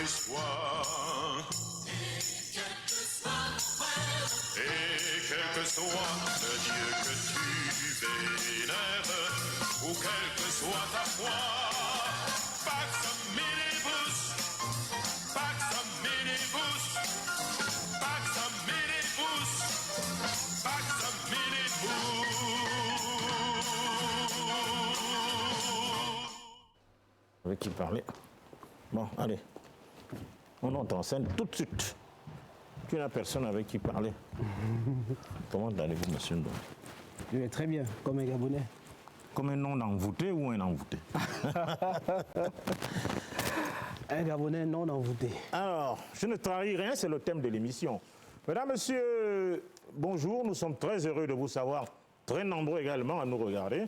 Et quel que soit le Dieu que tu vénères, ou quelle que soit ta foi, pax minibus, pax minibus, pax minibus, pax minibus. Avec qui parler? Bon, allez. On entre en scène tout de suite. Tu n'as personne avec qui parler. Comment allez-vous, monsieur Ndong? Je vais très bien, comme un Gabonais. Comme un non-envoûté ou un envoûté? Un Gabonais non envoûté. Alors, je ne trahis rien, c'est le thème de l'émission. Mesdames, messieurs, bonjour, nous sommes très heureux de vous savoir, très nombreux également à nous regarder.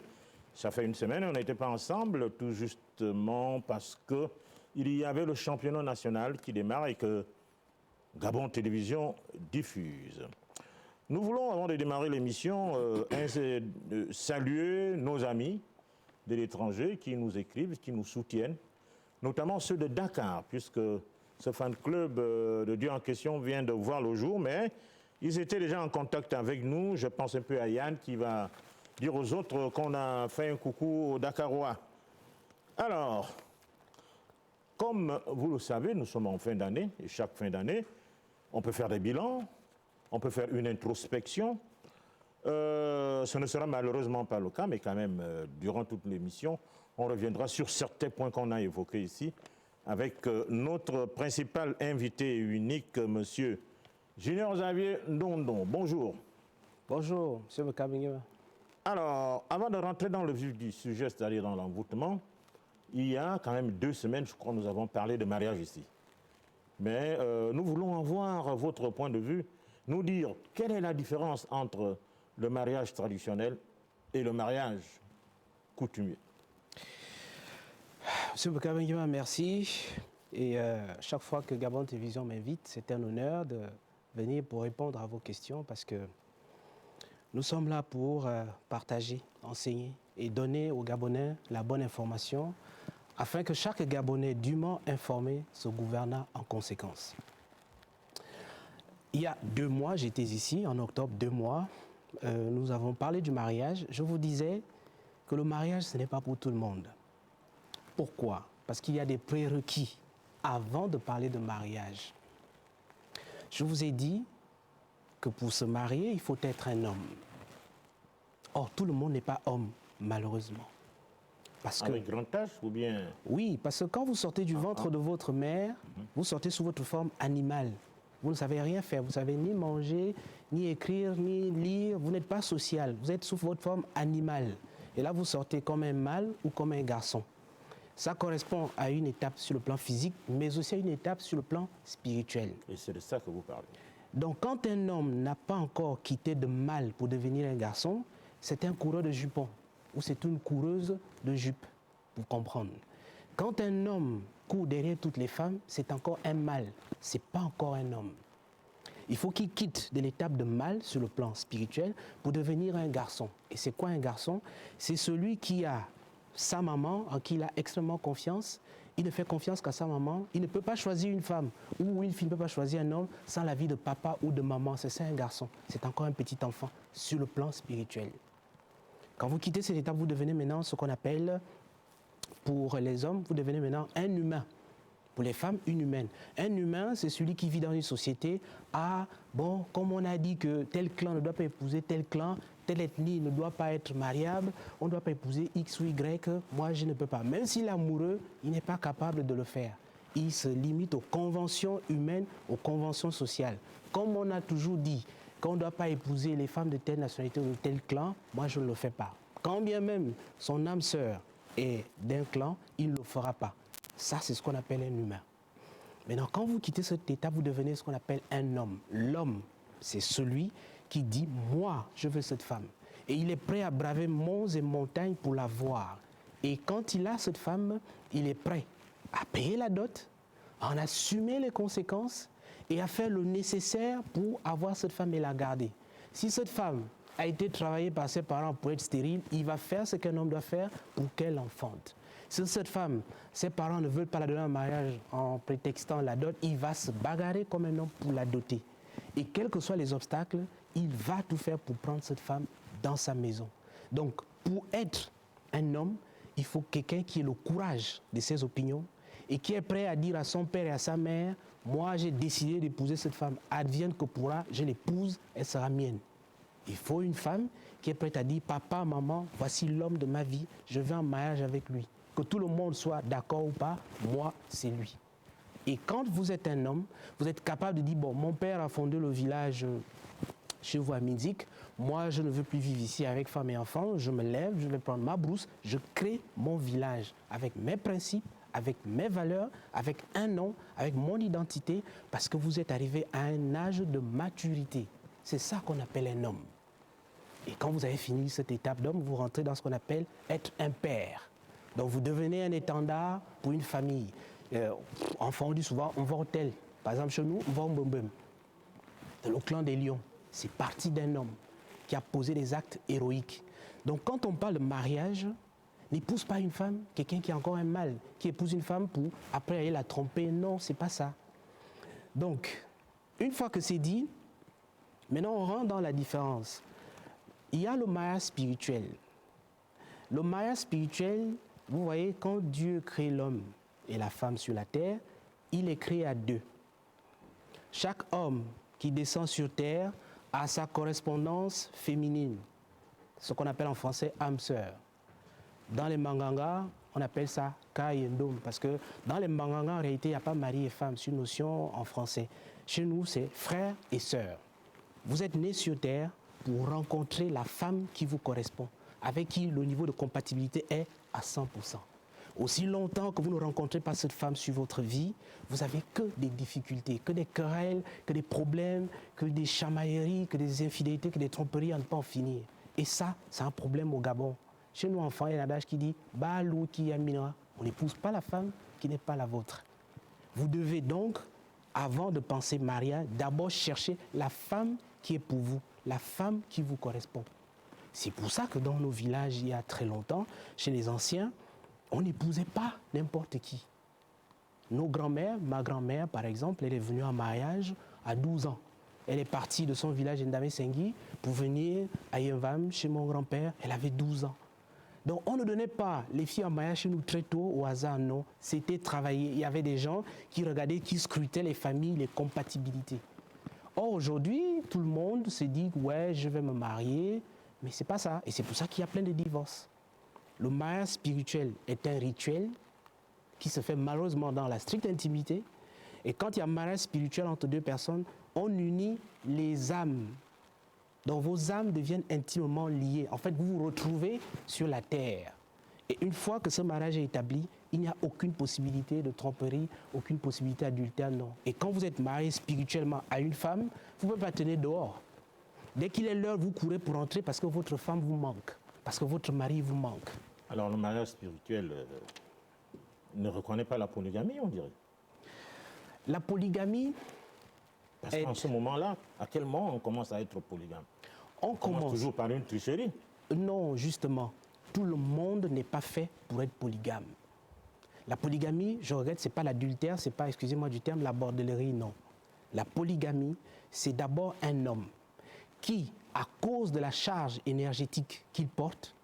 Ça fait une semaine, on n'était pas ensemble, tout justement parce qu'il y avait le championnat national qui démarre et que Gabon Télévision diffuse. Nous voulons, avant de démarrer l'émission, saluer nos amis de l'étranger qui nous écrivent, qui nous soutiennent, notamment ceux de Dakar, puisque ce fan club de Dieu en question vient de voir le jour, mais ils étaient déjà en contact avec nous. Je pense un peu à Yann qui va dire aux autres qu'on a fait un coucou aux Dakarois. Alors, comme vous le savez, nous sommes en fin d'année, et chaque fin d'année, on peut faire des bilans, on peut faire une introspection. Ce ne sera malheureusement pas le cas, mais quand même, durant toute l'émission, on reviendra sur certains points qu'on a évoqués ici, avec notre principal invité unique, monsieur Junior Xavier Ndondon. Bonjour. Bonjour, monsieur Mokabengema. Alors, avant de rentrer dans le vif du sujet, c'est-à-dire dans l'envoûtement, il y a quand même 2 semaines, je crois, nous avons parlé de mariage ici. Mais nous voulons avoir votre point de vue, nous dire quelle est la différence entre le mariage traditionnel et le mariage coutumier. Monsieur Mokabengema, merci. Et chaque fois que Gabon Télévision m'invite, c'est un honneur de venir pour répondre à vos questions parce que nous sommes là pour partager, enseigner et donner aux Gabonais la bonne information afin que chaque Gabonais dûment informé se gouverne en conséquence. Il y a 2 mois, j'étais ici, en octobre, 2 mois, nous avons parlé du mariage. Je vous disais que le mariage, ce n'est pas pour tout le monde. Pourquoi? Parce qu'il y a des prérequis avant de parler de mariage. Je vous ai dit que pour se marier, il faut être un homme. Or, tout le monde n'est pas homme, malheureusement. Parce Avec grand H ou bien... Oui, parce que quand vous sortez du ventre de votre mère, vous sortez sous votre forme animale. Vous ne savez rien faire, vous ne savez ni manger, ni écrire, ni lire, vous n'êtes pas social, vous êtes sous votre forme animale. Et là, vous sortez comme un mâle ou comme un garçon. Ça correspond à une étape sur le plan physique, mais aussi à une étape sur le plan spirituel. Et c'est de ça que vous parlez. Donc, quand un homme n'a pas encore quitté de mâle pour devenir un garçon, c'est un coureur de jupons ou c'est une coureuse de jupes, pour comprendre. Quand un homme court derrière toutes les femmes, c'est encore un mâle, ce n'est pas encore un homme. Il faut qu'il quitte de l'étape de mâle sur le plan spirituel pour devenir un garçon. Et c'est quoi un garçon? C'est celui qui a sa maman, en qui il a extrêmement confiance. Il ne fait confiance qu'à sa maman. Il ne peut pas choisir une femme ou une fille ne peut pas choisir un homme sans l'avis de papa ou de maman. C'est ça un garçon. C'est encore un petit enfant sur le plan spirituel. Quand vous quittez cette étape, vous devenez maintenant ce qu'on appelle, pour les hommes, vous devenez maintenant un humain. Pour les femmes, une humaine. Un humain, c'est celui qui vit dans une société. Ah, bon, comme on a dit que tel clan ne doit pas épouser tel clan, telle ethnie ne doit pas être mariable, on ne doit pas épouser X ou Y, moi je ne peux pas. Même s'il est amoureux, il n'est pas capable de le faire. Il se limite aux conventions humaines, aux conventions sociales. Comme on a toujours dit qu'on ne doit pas épouser les femmes de telle nationalité ou de tel clan, moi je ne le fais pas. Quand bien même son âme sœur est d'un clan, il ne le fera pas. Ça, c'est ce qu'on appelle un humain. Maintenant, quand vous quittez cette étape, vous devenez ce qu'on appelle un homme. L'homme, c'est celui qui dit « moi, je veux cette femme ». Et il est prêt à braver monts et montagnes pour la voir. Et quand il a cette femme, il est prêt à payer la dot, à en assumer les conséquences et à faire le nécessaire pour avoir cette femme et la garder. Si cette femme a été travaillée par ses parents pour être stérile, il va faire ce qu'un homme doit faire pour qu'elle enfante. Si cette femme, ses parents ne veulent pas la donner en mariage en prétextant la dot, il va se bagarrer comme un homme pour la doter. Et quels que soient les obstacles, il va tout faire pour prendre cette femme dans sa maison. Donc, pour être un homme, il faut quelqu'un qui ait le courage de ses opinions et qui est prêt à dire à son père et à sa mère, moi j'ai décidé d'épouser cette femme, advienne que pourra, je l'épouse, elle sera mienne. Il faut une femme qui est prête à dire, papa, maman, voici l'homme de ma vie, je veux en mariage avec lui. Que tout le monde soit d'accord ou pas, moi, c'est lui. Et quand vous êtes un homme, vous êtes capable de dire, bon, mon père a fondé le village chez vous à Minzik, moi, je ne veux plus vivre ici avec femme et enfants, je me lève, je vais prendre ma brousse, je crée mon village avec mes principes, avec mes valeurs, avec un nom, avec mon identité, parce que vous êtes arrivé à un âge de maturité. C'est ça qu'on appelle un homme. Et quand vous avez fini cette étape d'homme, vous rentrez dans ce qu'on appelle être un père. Donc vous devenez un étendard pour une famille. Enfant, on dit souvent, on va au tel. Par exemple, chez nous, on va au Mbembem. Dans le clan des lions, c'est parti d'un homme qui a posé des actes héroïques. Donc quand on parle de mariage, n'épouse pas une femme, quelqu'un qui a encore un mâle, qui épouse une femme pour après aller la tromper. Non, c'est pas ça. Donc, une fois que c'est dit, maintenant on rentre dans la différence. Il y a le mariage spirituel. Le mariage spirituel, vous voyez, quand Dieu crée l'homme et la femme sur la terre, il est créé à deux. Chaque homme qui descend sur terre a sa correspondance féminine, ce qu'on appelle en français âme sœur. Dans les Manganga, on appelle ça Kayendom, parce que dans les Manganga, en réalité, il n'y a pas mari et femme, c'est une notion en français. Chez nous, c'est frère et sœur. Vous êtes nés sur terre pour rencontrer la femme qui vous correspond, avec qui le niveau de compatibilité est à 100%. Aussi longtemps que vous ne rencontrez pas cette femme sur votre vie, vous n'avez que des difficultés, que des querelles, que des problèmes, que des chamailleries, que des infidélités, que des tromperies à ne pas en finir. Et ça, c'est un problème au Gabon. Chez nous, enfants, il y a un adage qui dit « Balou ki yamina ». On n'épouse pas la femme qui n'est pas la vôtre. Vous devez donc, avant de penser mariage, d'abord chercher la femme qui est pour vous, la femme qui vous correspond. C'est pour ça que dans nos villages, il y a très longtemps, chez les anciens, on n'épousait pas n'importe qui. Nos grands-mères, ma grand-mère par exemple, elle est venue en mariage à 12 ans. Elle est partie de son village Ndame Sengi pour venir à Yenvam chez mon grand-père. Elle avait 12 ans. Donc on ne donnait pas les filles en mariage chez nous très tôt au hasard, non. C'était travaillé. Il y avait des gens qui regardaient, qui scrutaient les familles, les compatibilités. Or aujourd'hui, tout le monde se dit ouais, je vais me marier, mais c'est pas ça. Et c'est pour ça qu'il y a plein de divorces. Le mariage spirituel est un rituel qui se fait malheureusement dans la stricte intimité. Et quand il y a un mariage spirituel entre deux personnes, on unit les âmes. Donc vos âmes deviennent intimement liées. En fait, vous vous retrouvez sur la terre. Et une fois que ce mariage est établi, il n'y a aucune possibilité de tromperie, aucune possibilité d'adultère, non. Et quand vous êtes marié spirituellement à une femme, vous ne pouvez pas tenir dehors. Dès qu'il est l'heure, vous courez pour entrer parce que votre femme vous manque, parce que votre mari vous manque. Alors le mariage spirituel ne reconnaît pas la polygamie, on dirait. La polygamie... Parce qu'en ce moment-là, à quel moment on commence à être polygame? On commence toujours par une tricherie. Non, justement. Tout le monde n'est pas fait pour être polygame. La polygamie, je regrette, ce n'est pas l'adultère, ce n'est pas, excusez-moi du terme, la bordellerie, non. La polygamie, c'est d'abord un homme qui, à cause de la charge énergétique qu'il porte,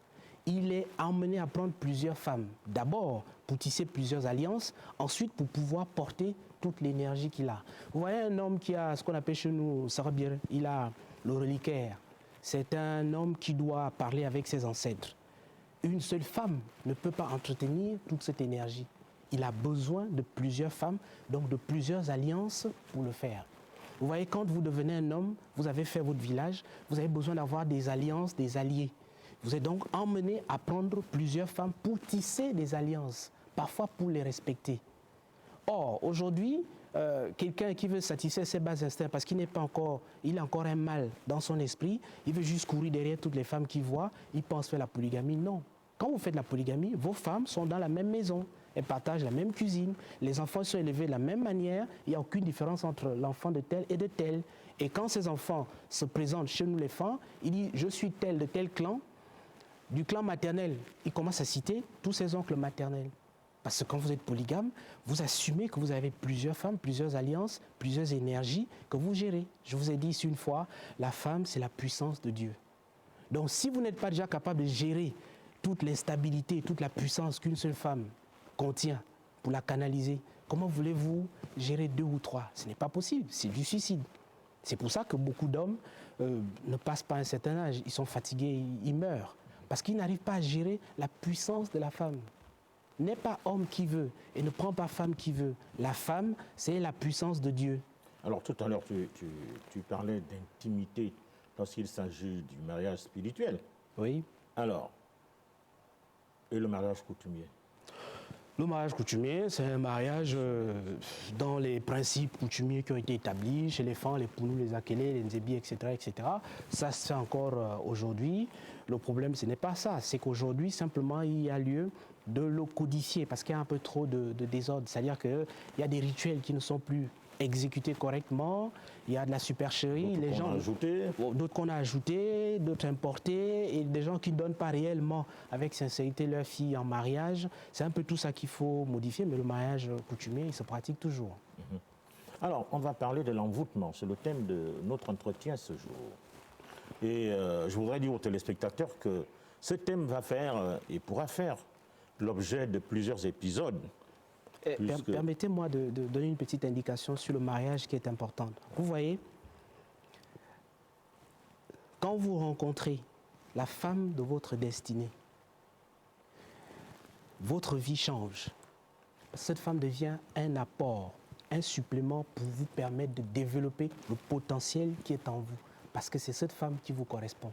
il est amené à prendre plusieurs femmes. D'abord pour tisser plusieurs alliances, ensuite pour pouvoir porter toute l'énergie qu'il a. Vous voyez un homme qui a ce qu'on appelle chez nous, Sarabir, il a le reliquaire. C'est un homme qui doit parler avec ses ancêtres. Une seule femme ne peut pas entretenir toute cette énergie. Il a besoin de plusieurs femmes, donc de plusieurs alliances pour le faire. Vous voyez, quand vous devenez un homme, vous avez fait votre village, vous avez besoin d'avoir des alliances, des alliés. Vous êtes donc emmené à prendre plusieurs femmes pour tisser des alliances, parfois pour les respecter. Or, aujourd'hui, quelqu'un qui veut satisfaire ses bas instincts parce qu'il n'est pas encore, il a encore un mal dans son esprit, il veut juste courir derrière toutes les femmes qu'il voit, il pense faire la polygamie. Non. Quand vous faites la polygamie, vos femmes sont dans la même maison, elles partagent la même cuisine, les enfants sont élevés de la même manière, il n'y a aucune différence entre l'enfant de tel et de tel. Et quand ces enfants se présentent chez nous les femmes, il dit « je suis tel de tel clan », Du clan maternel, il commence à citer tous ses oncles maternels. Parce que quand vous êtes polygame, vous assumez que vous avez plusieurs femmes, plusieurs alliances, plusieurs énergies que vous gérez. Je vous ai dit ici une fois, la femme, c'est la puissance de Dieu. Donc si vous n'êtes pas déjà capable de gérer toute l'instabilité, toute la puissance qu'une seule femme contient pour la canaliser, comment voulez-vous gérer 2 ou 3? Ce n'est pas possible, c'est du suicide. C'est pour ça que beaucoup d'hommes ne passent pas un certain âge, ils sont fatigués, ils meurent. Parce qu'ils n'arrivent pas à gérer la puissance de la femme. N'est pas homme qui veut et ne prend pas femme qui veut. La femme, c'est la puissance de Dieu. Alors tout à l'heure, tu parlais d'intimité lorsqu'il s'agit du mariage spirituel. Oui. Alors, et le mariage coutumier? Le mariage coutumier, c'est un mariage dans les principes coutumiers qui ont été établis chez les Fans, les Pounous, les Akélés, les Nzébi, etc., etc. Ça se fait encore aujourd'hui. Le problème, ce n'est pas ça. C'est qu'aujourd'hui, simplement, il y a lieu de le codifier parce qu'il y a un peu trop de désordre. C'est-à-dire qu'il y a des rituels qui ne sont plus exécutés correctement, il y a de la supercherie, d'autres qu'on a ajoutés, d'autres importés, et des gens qui ne donnent pas réellement avec sincérité leur fille en mariage. C'est un peu tout ça qu'il faut modifier, mais le mariage coutumier, il se pratique toujours. Alors, on va parler de l'envoûtement, c'est le thème de notre entretien ce jour. Et je voudrais dire aux téléspectateurs que ce thème va faire et pourra faire l'objet de plusieurs épisodes. Permettez-moi de donner une petite indication sur le mariage qui est importante. Vous voyez, quand vous rencontrez la femme de votre destinée, votre vie change. Cette femme devient un apport, un supplément pour vous permettre de développer le potentiel qui est en vous. Parce que c'est cette femme qui vous correspond.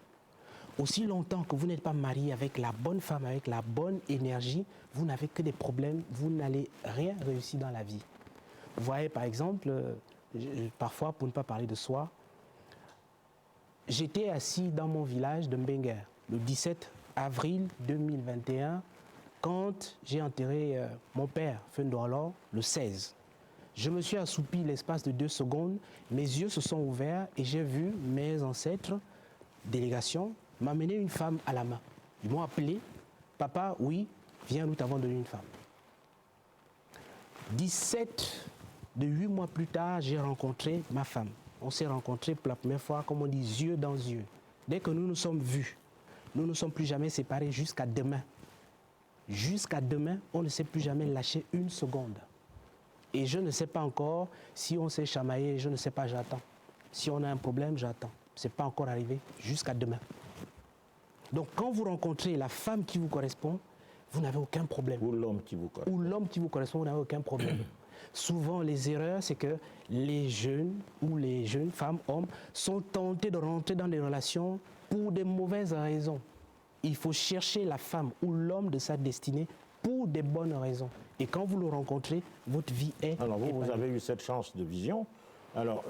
Aussi longtemps que vous n'êtes pas marié avec la bonne femme, avec la bonne énergie, vous n'avez que des problèmes, vous n'allez rien réussir dans la vie. Vous voyez, par exemple, parfois, pour ne pas parler de soi, j'étais assis dans mon village de Mbenguer, le 17 avril 2021, quand j'ai enterré mon père, Fendoualor, le 16. Je me suis assoupi l'espace de 2 secondes, mes yeux se sont ouverts et j'ai vu mes ancêtres, délégation, m'amener une femme à la main. Ils m'ont appelé, papa, oui, viens, nous t'avons donné une femme. 8 mois plus tard, j'ai rencontré ma femme. On s'est rencontrés pour la première fois, comme on dit, yeux dans yeux. Dès que nous nous sommes vus, nous ne sommes plus jamais séparés jusqu'à demain. Jusqu'à demain, on ne s'est plus jamais lâché une seconde. Et je ne sais pas encore si on s'est chamaillé, je ne sais pas, j'attends. Si on a un problème, j'attends. Ce n'est pas encore arrivé, jusqu'à demain. Donc quand vous rencontrez la femme qui vous correspond, vous n'avez aucun problème. Ou l'homme qui vous correspond. Ou l'homme qui vous correspond, vous n'avez aucun problème. Souvent, les erreurs, c'est que les jeunes ou les jeunes femmes, hommes, sont tentés de rentrer dans des relations pour des mauvaises raisons. Il faut chercher la femme ou l'homme de sa destinée pour des bonnes raisons. Et quand vous le rencontrez, votre vie est... Alors vous avez eu cette chance de vision. Alors...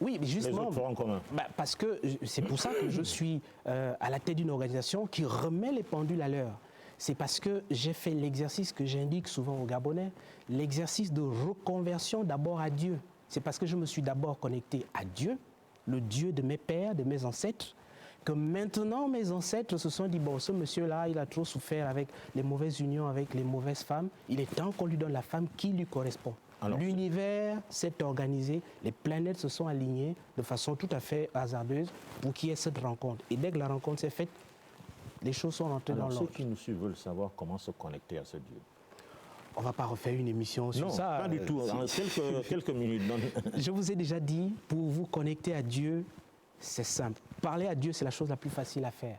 Oui, mais justement, les autres feront comment? Parce que c'est pour ça que je suis à la tête d'une organisation qui remet les pendules à l'heure. C'est parce que j'ai fait l'exercice que j'indique souvent aux Gabonais, l'exercice de reconversion d'abord à Dieu. C'est parce que je me suis d'abord connecté à Dieu, le Dieu de mes pères, de mes ancêtres, que maintenant mes ancêtres se sont dit, bon, ce monsieur-là, il a trop souffert avec les mauvaises unions, avec les mauvaises femmes. Il est temps qu'on lui donne la femme qui lui correspond. L'univers s'est organisé, les planètes se sont alignées de façon tout à fait hasardeuse pour qu'il y ait cette rencontre. Et dès que la rencontre s'est faite, les choses sont rentrées dans l'ordre. Ceux qui nous suivent veulent savoir comment se connecter à ce Dieu. On ne va pas refaire une émission sur ça. Non, pas du tout. En quelques minutes. Je vous ai déjà dit, pour vous connecter à Dieu, c'est simple. Parler à Dieu, c'est la chose la plus facile à faire.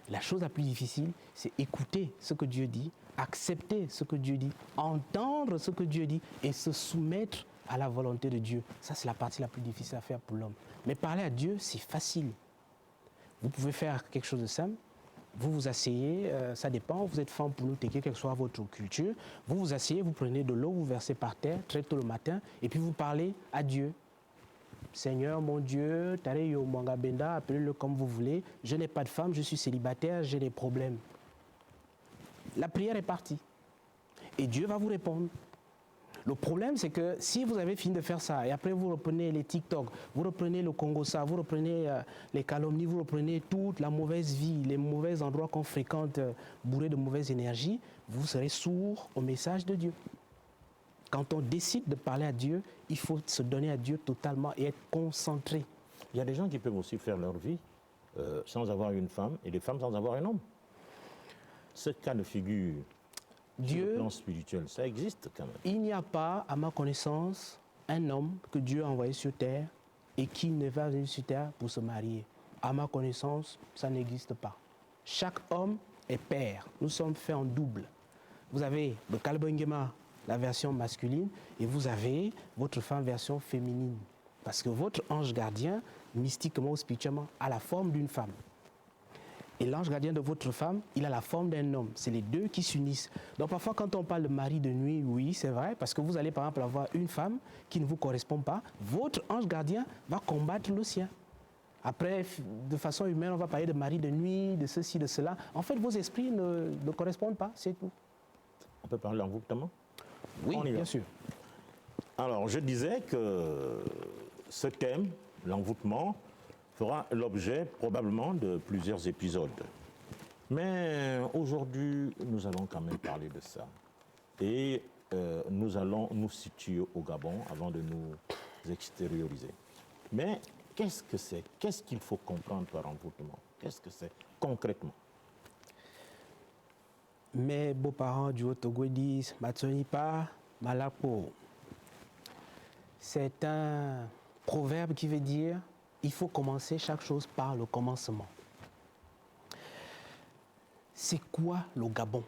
La chose la plus difficile, c'est écouter ce que Dieu dit, accepter ce que Dieu dit, entendre ce que Dieu dit et se soumettre à la volonté de Dieu. Ça, c'est la partie la plus difficile à faire pour l'homme. Mais parler à Dieu, c'est facile. Vous pouvez faire quelque chose de simple. Vous vous asseyez, ça dépend, vous êtes femme pour nous, quelle que soit votre culture. Vous vous asseyez, vous prenez de l'eau, vous versez par terre très tôt le matin et puis vous parlez à Dieu. Seigneur, mon Dieu, Tareyo Mwangabenda, appelez-le comme vous voulez. Je n'ai pas de femme, je suis célibataire, j'ai des problèmes. La prière est partie. Et Dieu va vous répondre. Le problème, c'est que si vous avez fini de faire ça, et après vous reprenez les TikTok, vous reprenez le Congo-ça, vous reprenez les calomnies, vous reprenez toute la mauvaise vie, les mauvais endroits qu'on fréquente, bourrés de mauvaise énergie, vous serez sourd au message de Dieu. Quand on décide de parler à Dieu, il faut se donner à Dieu totalement et être concentré. Il y a des gens qui peuvent aussi faire leur vie sans avoir une femme et des femmes sans avoir un homme. Ce cas de figure, sur le plan spirituel, ça existe quand même. Il n'y a pas, à ma connaissance, un homme que Dieu a envoyé sur terre et qui ne va venir sur terre pour se marier. À ma connaissance, ça n'existe pas. Chaque homme est père. Nous sommes faits en double. Vous avez le Kalbengema, la version masculine, et vous avez votre femme version féminine. Parce que votre ange gardien, mystiquement ou spirituellement, a la forme d'une femme. Et l'ange gardien de votre femme, il a la forme d'un homme. C'est les deux qui s'unissent. Donc parfois, quand on parle de mari de nuit, oui, c'est vrai, parce que vous allez par exemple avoir une femme qui ne vous correspond pas. Votre ange gardien va combattre le sien. Après, de façon humaine, on va parler de mari de nuit, de ceci, de cela. En fait, vos esprits ne correspondent pas, c'est tout. On peut parler d'envoûtement? Oui, bien sûr. Alors, je disais que ce thème, l'envoûtement, fera l'objet probablement de plusieurs épisodes. Mais aujourd'hui, nous allons quand même parler de ça. Et nous allons nous situer au Gabon avant de nous extérioriser. Mais qu'est-ce que c'est? Qu'est-ce qu'il faut comprendre par envoûtement? Qu'est-ce que c'est concrètement? Mes beaux-parents du Haut-Togo disent « Matsonipa, Malapo ». C'est un proverbe qui veut dire il faut commencer chaque chose par le commencement. C'est quoi le Gabon?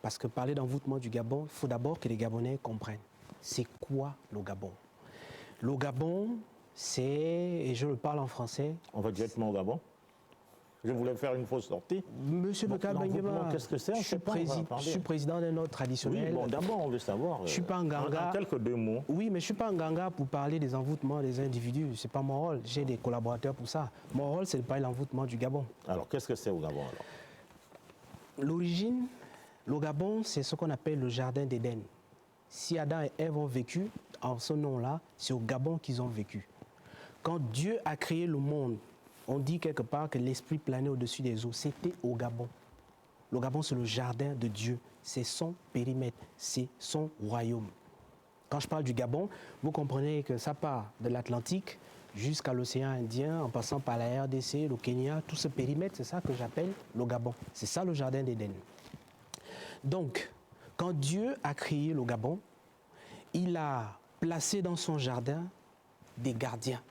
Parce que parler d'envoûtement du Gabon, il faut d'abord que les Gabonais comprennent. C'est quoi le Gabon? Le Gabon, c'est, et je le parle en français... On va directement au Gabon? Je voulais faire une fausse sortie. Monsieur Bekal Benguema, qu'est-ce que c'est? Je suis président d'un ordre traditionnel. Oui, bon, d'abord, on veut savoir. Je ne suis pas un ganga. En quelques deux mots. Oui, mais je ne suis pas un ganga pour parler des envoûtements des individus. Ce n'est pas mon rôle. J'ai des collaborateurs pour ça. Mon rôle, c'est de parler de l'envoûtement du Gabon. Alors, qu'est-ce que c'est au Gabon, alors? L'origine, le Gabon, c'est ce qu'on appelle le jardin d'Éden. Si Adam et Ève ont vécu en ce nom-là, c'est au Gabon qu'ils ont vécu. Quand Dieu a créé le monde, on dit quelque part que l'esprit planait au-dessus des eaux. C'était au Gabon. Le Gabon, c'est le jardin de Dieu. C'est son périmètre, c'est son royaume. Quand je parle du Gabon, vous comprenez que ça part de l'Atlantique jusqu'à l'océan Indien, en passant par la RDC, le Kenya, tout ce périmètre, c'est ça que j'appelle le Gabon. C'est ça le jardin d'Éden. Donc, quand Dieu a créé le Gabon, il a placé dans son jardin des gardiens.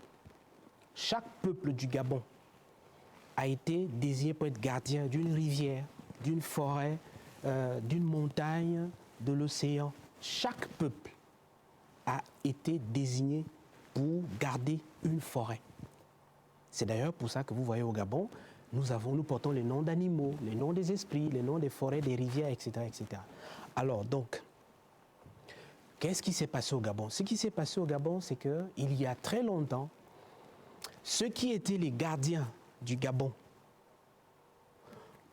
Chaque peuple du Gabon a été désigné pour être gardien d'une rivière, d'une forêt, d'une montagne, de l'océan. Chaque peuple a été désigné pour garder une forêt. C'est d'ailleurs pour ça que vous voyez au Gabon, nous portons les noms d'animaux, les noms des esprits, les noms des forêts, des rivières, etc., etc. Alors donc, qu'est-ce qui s'est passé au Gabon? Ce qui s'est passé au Gabon, c'est qu'il y a très longtemps, ceux qui étaient les gardiens du Gabon,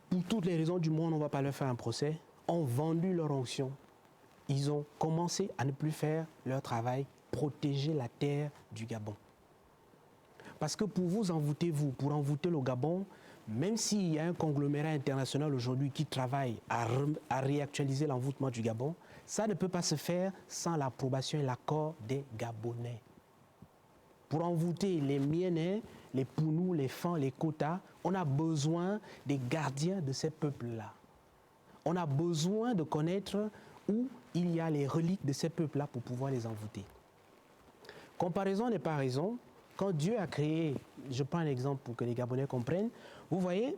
pour toutes les raisons du monde, on ne va pas leur faire un procès, ont vendu leur onction. Ils ont commencé à ne plus faire leur travail, protéger la terre du Gabon. Parce que pour vous envoûter, pour envoûter le Gabon, même s'il y a un conglomérat international aujourd'hui qui travaille à réactualiser l'envoûtement du Gabon, ça ne peut pas se faire sans l'approbation et l'accord des Gabonais. Pour envoûter les Mienais, les Pounous, les Fans, les Kota, on a besoin des gardiens de ces peuples-là. On a besoin de connaître où il y a les reliques de ces peuples-là pour pouvoir les envoûter. Comparaison n'est pas raison. Quand Dieu a créé, je prends un exemple pour que les Gabonais comprennent, vous voyez,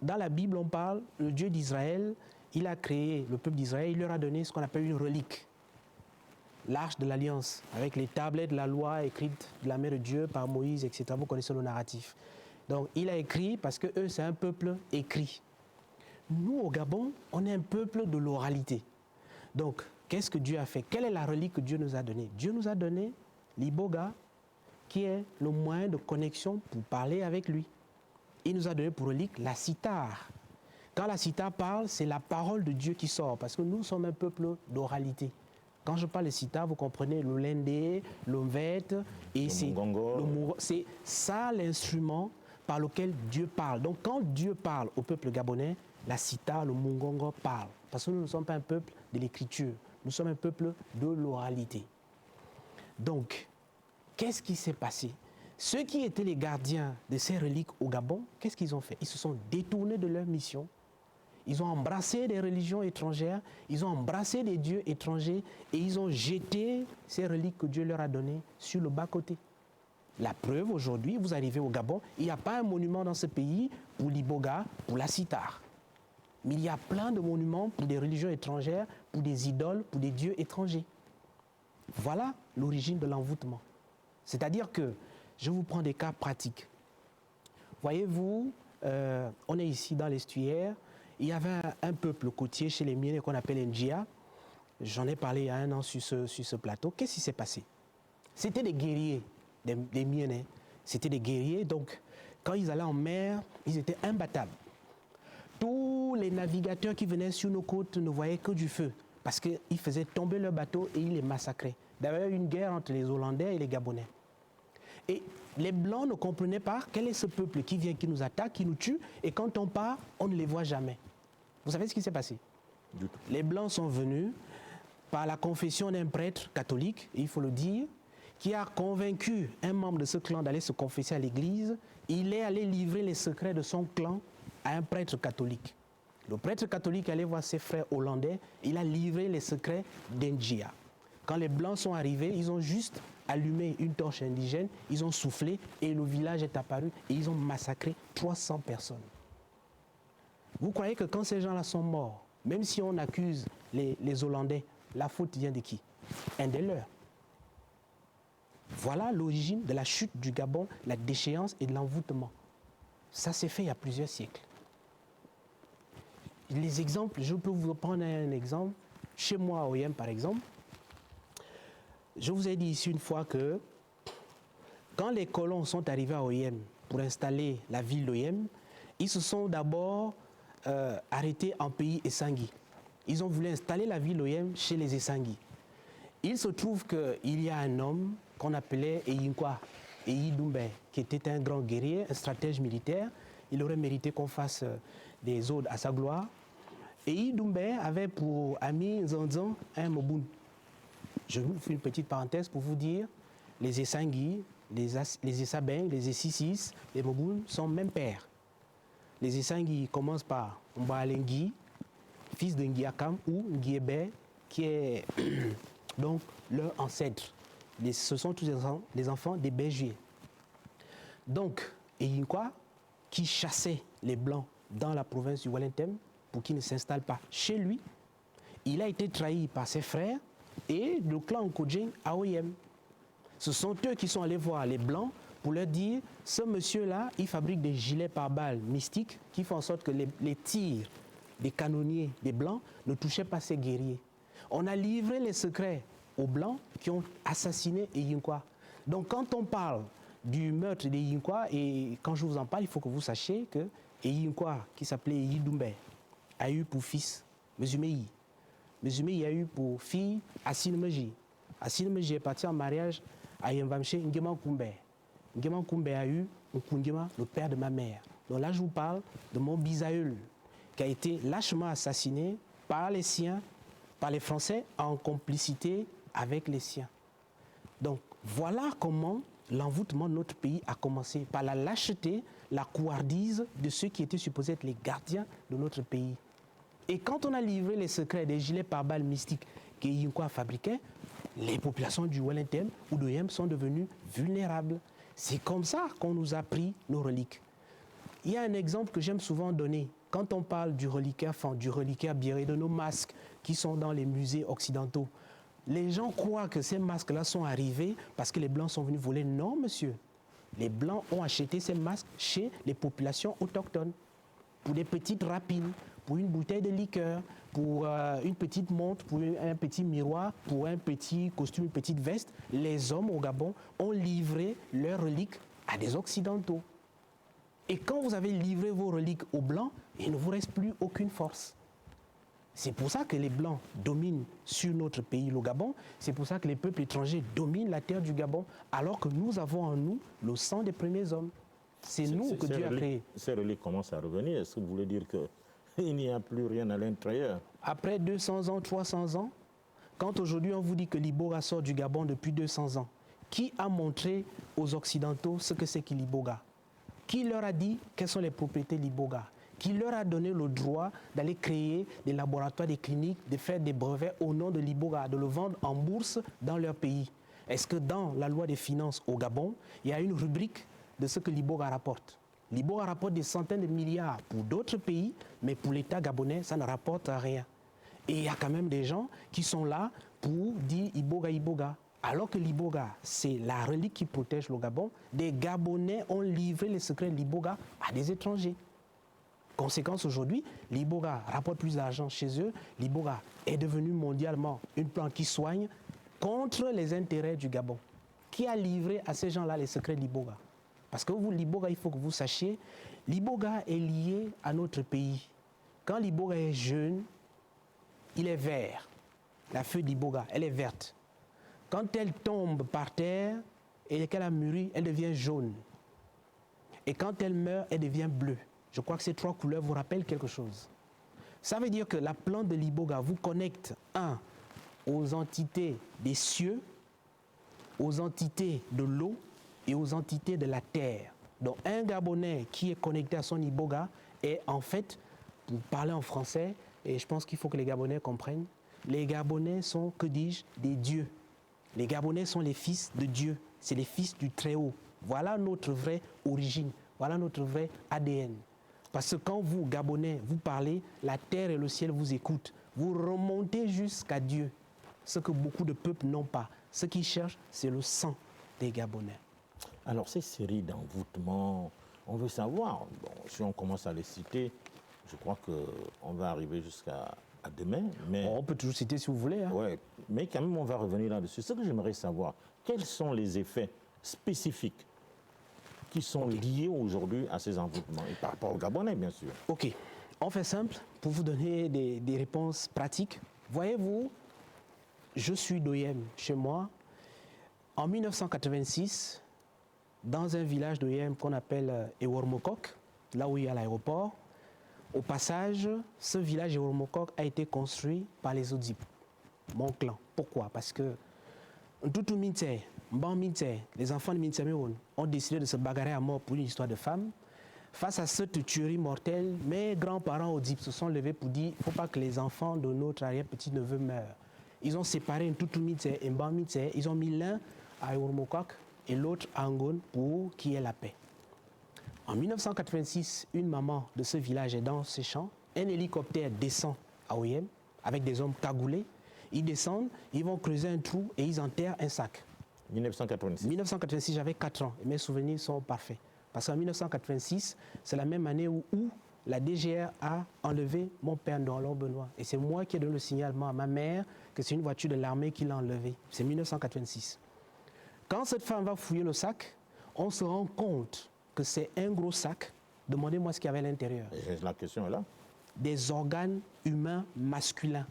dans la Bible, on parle, le Dieu d'Israël, il a créé le peuple d'Israël, il leur a donné ce qu'on appelle une relique. L'Arche de l'Alliance, avec les tablettes de la loi écrites de la main de Dieu par Moïse, etc. Vous connaissez le narratif. Donc, il a écrit parce que eux, c'est un peuple écrit. Nous, au Gabon, on est un peuple de l'oralité. Donc, qu'est-ce que Dieu a fait? Quelle est la relique que Dieu nous a donnée? Dieu nous a donné l'iboga, qui est le moyen de connexion pour parler avec lui. Il nous a donné pour relique la cithare. Quand la cithare parle, c'est la parole de Dieu qui sort, parce que nous sommes un peuple d'oralité. Quand je parle de cithare, vous comprenez le lendé, l'omvette, et c'est ça l'instrument par lequel Dieu parle. Donc quand Dieu parle au peuple gabonais, la cithare, le mungongo parle. Parce que nous ne sommes pas un peuple de l'écriture, nous sommes un peuple de l'oralité. Donc, qu'est-ce qui s'est passé? Ceux qui étaient les gardiens de ces reliques au Gabon, qu'est-ce qu'ils ont fait? Ils se sont détournés de leur mission. Ils ont embrassé des religions étrangères, ils ont embrassé des dieux étrangers et ils ont jeté ces reliques que Dieu leur a données sur le bas-côté. La preuve, aujourd'hui, vous arrivez au Gabon, il n'y a pas un monument dans ce pays pour l'Iboga, pour la cithare. Mais il y a plein de monuments pour des religions étrangères, pour des idoles, pour des dieux étrangers. Voilà l'origine de l'envoûtement. C'est-à-dire que, je vous prends des cas pratiques. Voyez-vous, on est ici dans l'estuaire. Il y avait un peuple côtier chez les Mienais qu'on appelle Njia. J'en ai parlé il y a un an sur ce plateau. Qu'est-ce qui s'est passé? C'était des guerriers, des Mienais. C'était des guerriers, donc quand ils allaient en mer, ils étaient imbattables. Tous les navigateurs qui venaient sur nos côtes ne voyaient que du feu, parce qu'ils faisaient tomber leurs bateaux et ils les massacraient. D'ailleurs, une guerre entre les Hollandais et les Gabonais. Et les Blancs ne comprenaient pas quel est ce peuple qui vient, qui nous attaque, qui nous tue, et quand on part, on ne les voit jamais. Vous savez ce qui s'est passé? Les Blancs sont venus par la confession d'un prêtre catholique, et il faut le dire, qui a convaincu un membre de ce clan d'aller se confesser à l'église. Il est allé livrer les secrets de son clan à un prêtre catholique. Le prêtre catholique allait voir ses frères hollandais, il a livré les secrets d'Njia. Quand les Blancs sont arrivés, ils ont juste allumé une torche indigène, ils ont soufflé et le village est apparu et ils ont massacré 300 personnes. Vous croyez que quand ces gens-là sont morts, même si on accuse les Hollandais, la faute vient de qui? Un des leurs. Voilà l'origine de la chute du Gabon, la déchéance et de l'envoûtement. Ça s'est fait il y a plusieurs siècles. Les exemples, je peux vous prendre un exemple. Chez moi à Oyem, par exemple, je vous ai dit ici une fois que quand les colons sont arrivés à Oyem pour installer la ville d'Oyem, ils se sont d'abord arrêtés en pays Essangui. Ils ont voulu installer la ville d'Oyem chez les Essangui. Il se trouve qu'il y a un homme qu'on appelait Eyinkwa, Eyi Doumbé, qui était un grand guerrier, un stratège militaire. Il aurait mérité qu'on fasse des odes à sa gloire. Eyi Doumbé avait pour ami Nzanzan un Moboun. Je vous fais une petite parenthèse pour vous dire, les Essangui, les Essabeng, les Essissis, les Moboun sont même pères. Les Essangui commencent par Mbalengui, fils de Ngiakam, ou Ngiebe, qui est donc leur ancêtre. Ce sont tous les enfants des bergers. Donc, Eyinkwa, qui chassait les Blancs dans la province du Wellington pour qu'ils ne s'installent pas chez lui, il a été trahi par ses frères et le clan Nkodjing à Oyem. Ce sont eux qui sont allés voir les Blancs pour leur dire, ce monsieur-là, il fabrique des gilets pare-balles mystiques qui font en sorte que les tirs des canonniers des Blancs ne touchaient pas ces guerriers. On a livré les secrets aux Blancs qui ont assassiné Eyinkwa. Donc quand on parle du meurtre d'Eyinkwa, et quand je vous en parle, il faut que vous sachiez que Eyinkwa, qui s'appelait Eyi Doumbé, a eu pour fils Mezumeyi. Mezumeyi a eu pour fille Assine Meji. Assine Meji est parti en mariage à Yemvamche Ngema Koumbe. Ngema Koumbe a eu Nkungema, le père de ma mère. Donc là, je vous parle de mon bisaïeul, qui a été lâchement assassiné par les siens, par les Français, en complicité avec les siens. Donc voilà comment l'envoûtement de notre pays a commencé, par la lâcheté, la couardise de ceux qui étaient supposés être les gardiens de notre pays. Et quand on a livré les secrets des gilets pare-balles mystiques qu'Eyinkwa fabriquait, les populations du Wellington ou d'Oyem sont devenues vulnérables. C'est comme ça qu'on nous a pris nos reliques. Il y a un exemple que j'aime souvent donner. Quand on parle du reliquaire Fan, du reliquaire Biré, de nos masques qui sont dans les musées occidentaux, les gens croient que ces masques-là sont arrivés parce que les Blancs sont venus voler. Non, monsieur. Les Blancs ont acheté ces masques chez les populations autochtones pour des petites rapines, pour une bouteille de liqueur, pour une petite montre, pour un petit miroir, pour un petit costume, une petite veste. Les hommes au Gabon ont livré leurs reliques à des Occidentaux. Et quand vous avez livré vos reliques aux Blancs, il ne vous reste plus aucune force. C'est pour ça que les Blancs dominent sur notre pays, le Gabon. C'est pour ça que les peuples étrangers dominent la terre du Gabon, alors que nous avons en nous le sang des premiers hommes. C'est nous que Dieu a créé. Ces reliques commencent à revenir. Est-ce que vous voulez dire qu'il n'y a plus rien à l'intérieur? Après 200 ans, 300 ans, quand aujourd'hui on vous dit que l'Iboga sort du Gabon depuis 200 ans, qui a montré aux Occidentaux ce que c'est que l'Iboga? Qui leur a dit quelles sont les propriétés de l'Iboga? Qui leur a donné le droit d'aller créer des laboratoires, des cliniques, de faire des brevets au nom de l'Iboga, de le vendre en bourse dans leur pays? Est-ce que dans la loi des finances au Gabon, il y a une rubrique de ce que l'Iboga rapporte? L'Iboga rapporte des centaines de milliards pour d'autres pays, mais pour l'État gabonais, ça ne rapporte rien. Et il y a quand même des gens qui sont là pour dire Iboga, Iboga. Alors que l'Iboga, c'est la relique qui protège le Gabon, des Gabonais ont livré les secrets de l'Iboga à des étrangers. Conséquence aujourd'hui, l'Iboga rapporte plus d'argent chez eux. L'Iboga est devenu mondialement une plante qui soigne contre les intérêts du Gabon. Qui a livré à ces gens-là les secrets de l'Iboga? Parce que vous, l'Iboga, il faut que vous sachiez, l'Iboga est lié à notre pays. Quand l'Iboga est jeune, il est vert. La feuille d'Iboga, elle est verte. Quand elle tombe par terre et qu'elle a mûri, elle devient jaune. Et quand elle meurt, elle devient bleue. Je crois que ces trois couleurs vous rappellent quelque chose. Ça veut dire que la plante de l'Iboga vous connecte, aux entités des cieux, aux entités de l'eau et aux entités de la terre. Donc un Gabonais qui est connecté à son Iboga est en fait, pour parler en français, et je pense qu'il faut que les Gabonais comprennent, les Gabonais sont, que dis-je, des dieux. Les Gabonais sont les fils de Dieu, c'est les fils du Très-Haut. Voilà notre vraie origine, voilà notre vrai ADN. Parce que quand vous, Gabonais, vous parlez, la terre et le ciel vous écoutent. Vous remontez jusqu'à Dieu, ce que beaucoup de peuples n'ont pas. Ce qu'ils cherchent, c'est le sang des Gabonais. Alors, ces séries d'envoûtements, on veut savoir, bon, si on commence à les citer, je crois qu'on va arriver jusqu'à demain. Mais, on peut toujours citer si vous voulez. Hein. Ouais, mais quand même, on va revenir là-dessus. Ce que j'aimerais savoir, quels sont les effets spécifiques qui sont liés aujourd'hui à ces envoûtements, et par rapport aux Gabonais, bien sûr. Ok, on fait simple pour vous donner des réponses pratiques. Voyez-vous, je suis d'Oyem chez moi. En 1986, dans un village d'Oyem qu'on appelle Ewormokok, là où il y a l'aéroport, au passage, ce village Ewormokok a été construit par les Odzip, mon clan. Pourquoi? Parce que Ntutu Minte, Mban Minte, les enfants de Mintemeon ont décidé de se bagarrer à mort pour une histoire de femme. Face à cette tuerie mortelle, mes grands-parents Odzip se sont levés pour dire qu'il ne faut pas que les enfants de notre arrière-petit-neveu meurent. Ils ont séparé Ntutu Minte et Mban Minte, ils ont mis l'un à Ewormokok et l'autre à Angon pour qu'il y ait la paix. En 1986, une maman de ce village est dans ses champs. Un hélicoptère descend à Oyem avec des hommes cagoulés. Ils descendent, ils vont creuser un trou et ils enterrent un sac. 1986. 1986, j'avais 4 ans et mes souvenirs sont parfaits. Parce qu'en 1986, c'est la même année où la DGR a enlevé mon père Ndolo Benoît. Et c'est moi qui ai donné le signalement à ma mère que c'est une voiture de l'armée qui l'a enlevé. C'est 1986. Quand cette femme va fouiller le sac, on se rend compte que c'est un gros sac. Demandez-moi ce qu'il y avait à l'intérieur. La question est là. Des organes humains masculins.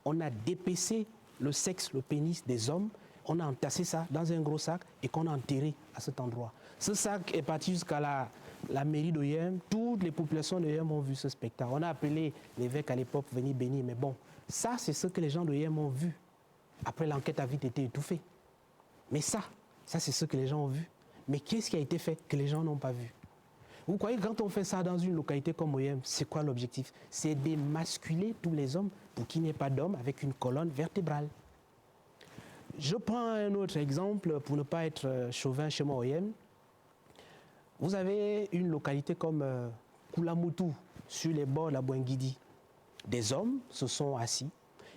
On a dépecé le sexe, le pénis des hommes. On a entassé ça dans un gros sac et qu'on a enterré à cet endroit. Ce sac est parti jusqu'à la mairie d'Oyem. Toutes les populations d'Oyem ont vu ce spectacle. On a appelé l'évêque à l'époque pour venir bénir. Mais bon, ça, c'est ce que les gens d'Oyem ont vu. Après, l'enquête a vite été étouffée. Mais ça, c'est ce que les gens ont vu. Mais qu'est-ce qui a été fait que les gens n'ont pas vu? Vous croyez que quand on fait ça dans une localité comme Oyem, c'est quoi l'objectif? C'est d'émasculer tous les hommes pour qu'il n'y ait pas d'hommes avec une colonne vertébrale. Je prends un autre exemple pour ne pas être chauvin chez moi Oyem. Vous avez une localité comme Koulamoutou, sur les bords de la Bouengidi. Des hommes se sont assis.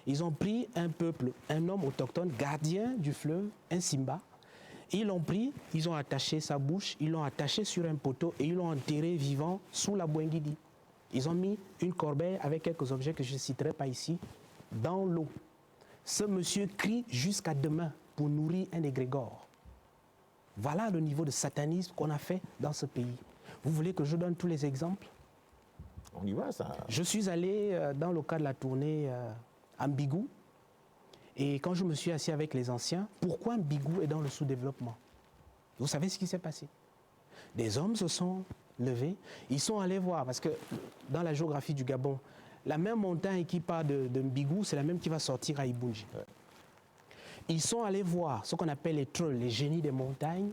Ils ont pris un peuple, un homme autochtone, gardien du fleuve, un Simba. Ils l'ont pris, ils ont attaché sa bouche, ils l'ont attaché sur un poteau et ils l'ont enterré vivant sous la Bouengidi. Ils ont mis une corbeille avec quelques objets que je ne citerai pas ici, dans l'eau. Ce monsieur crie jusqu'à demain pour nourrir un égrégore. Voilà le niveau de satanisme qu'on a fait dans ce pays. Vous voulez que je donne tous les exemples? On y va, ça. Je suis allé dans le cadre de la tournée à Mbigou. Et quand je me suis assis avec les anciens, pourquoi Mbigou est dans le sous-développement? Vous savez ce qui s'est passé? Des hommes se sont levés, ils sont allés voir, parce que dans la géographie du Gabon, la même montagne qui part de Mbigou, c'est la même qui va sortir à Ibunji. Ouais. Ils sont allés voir ce qu'on appelle les trolls, les génies des montagnes,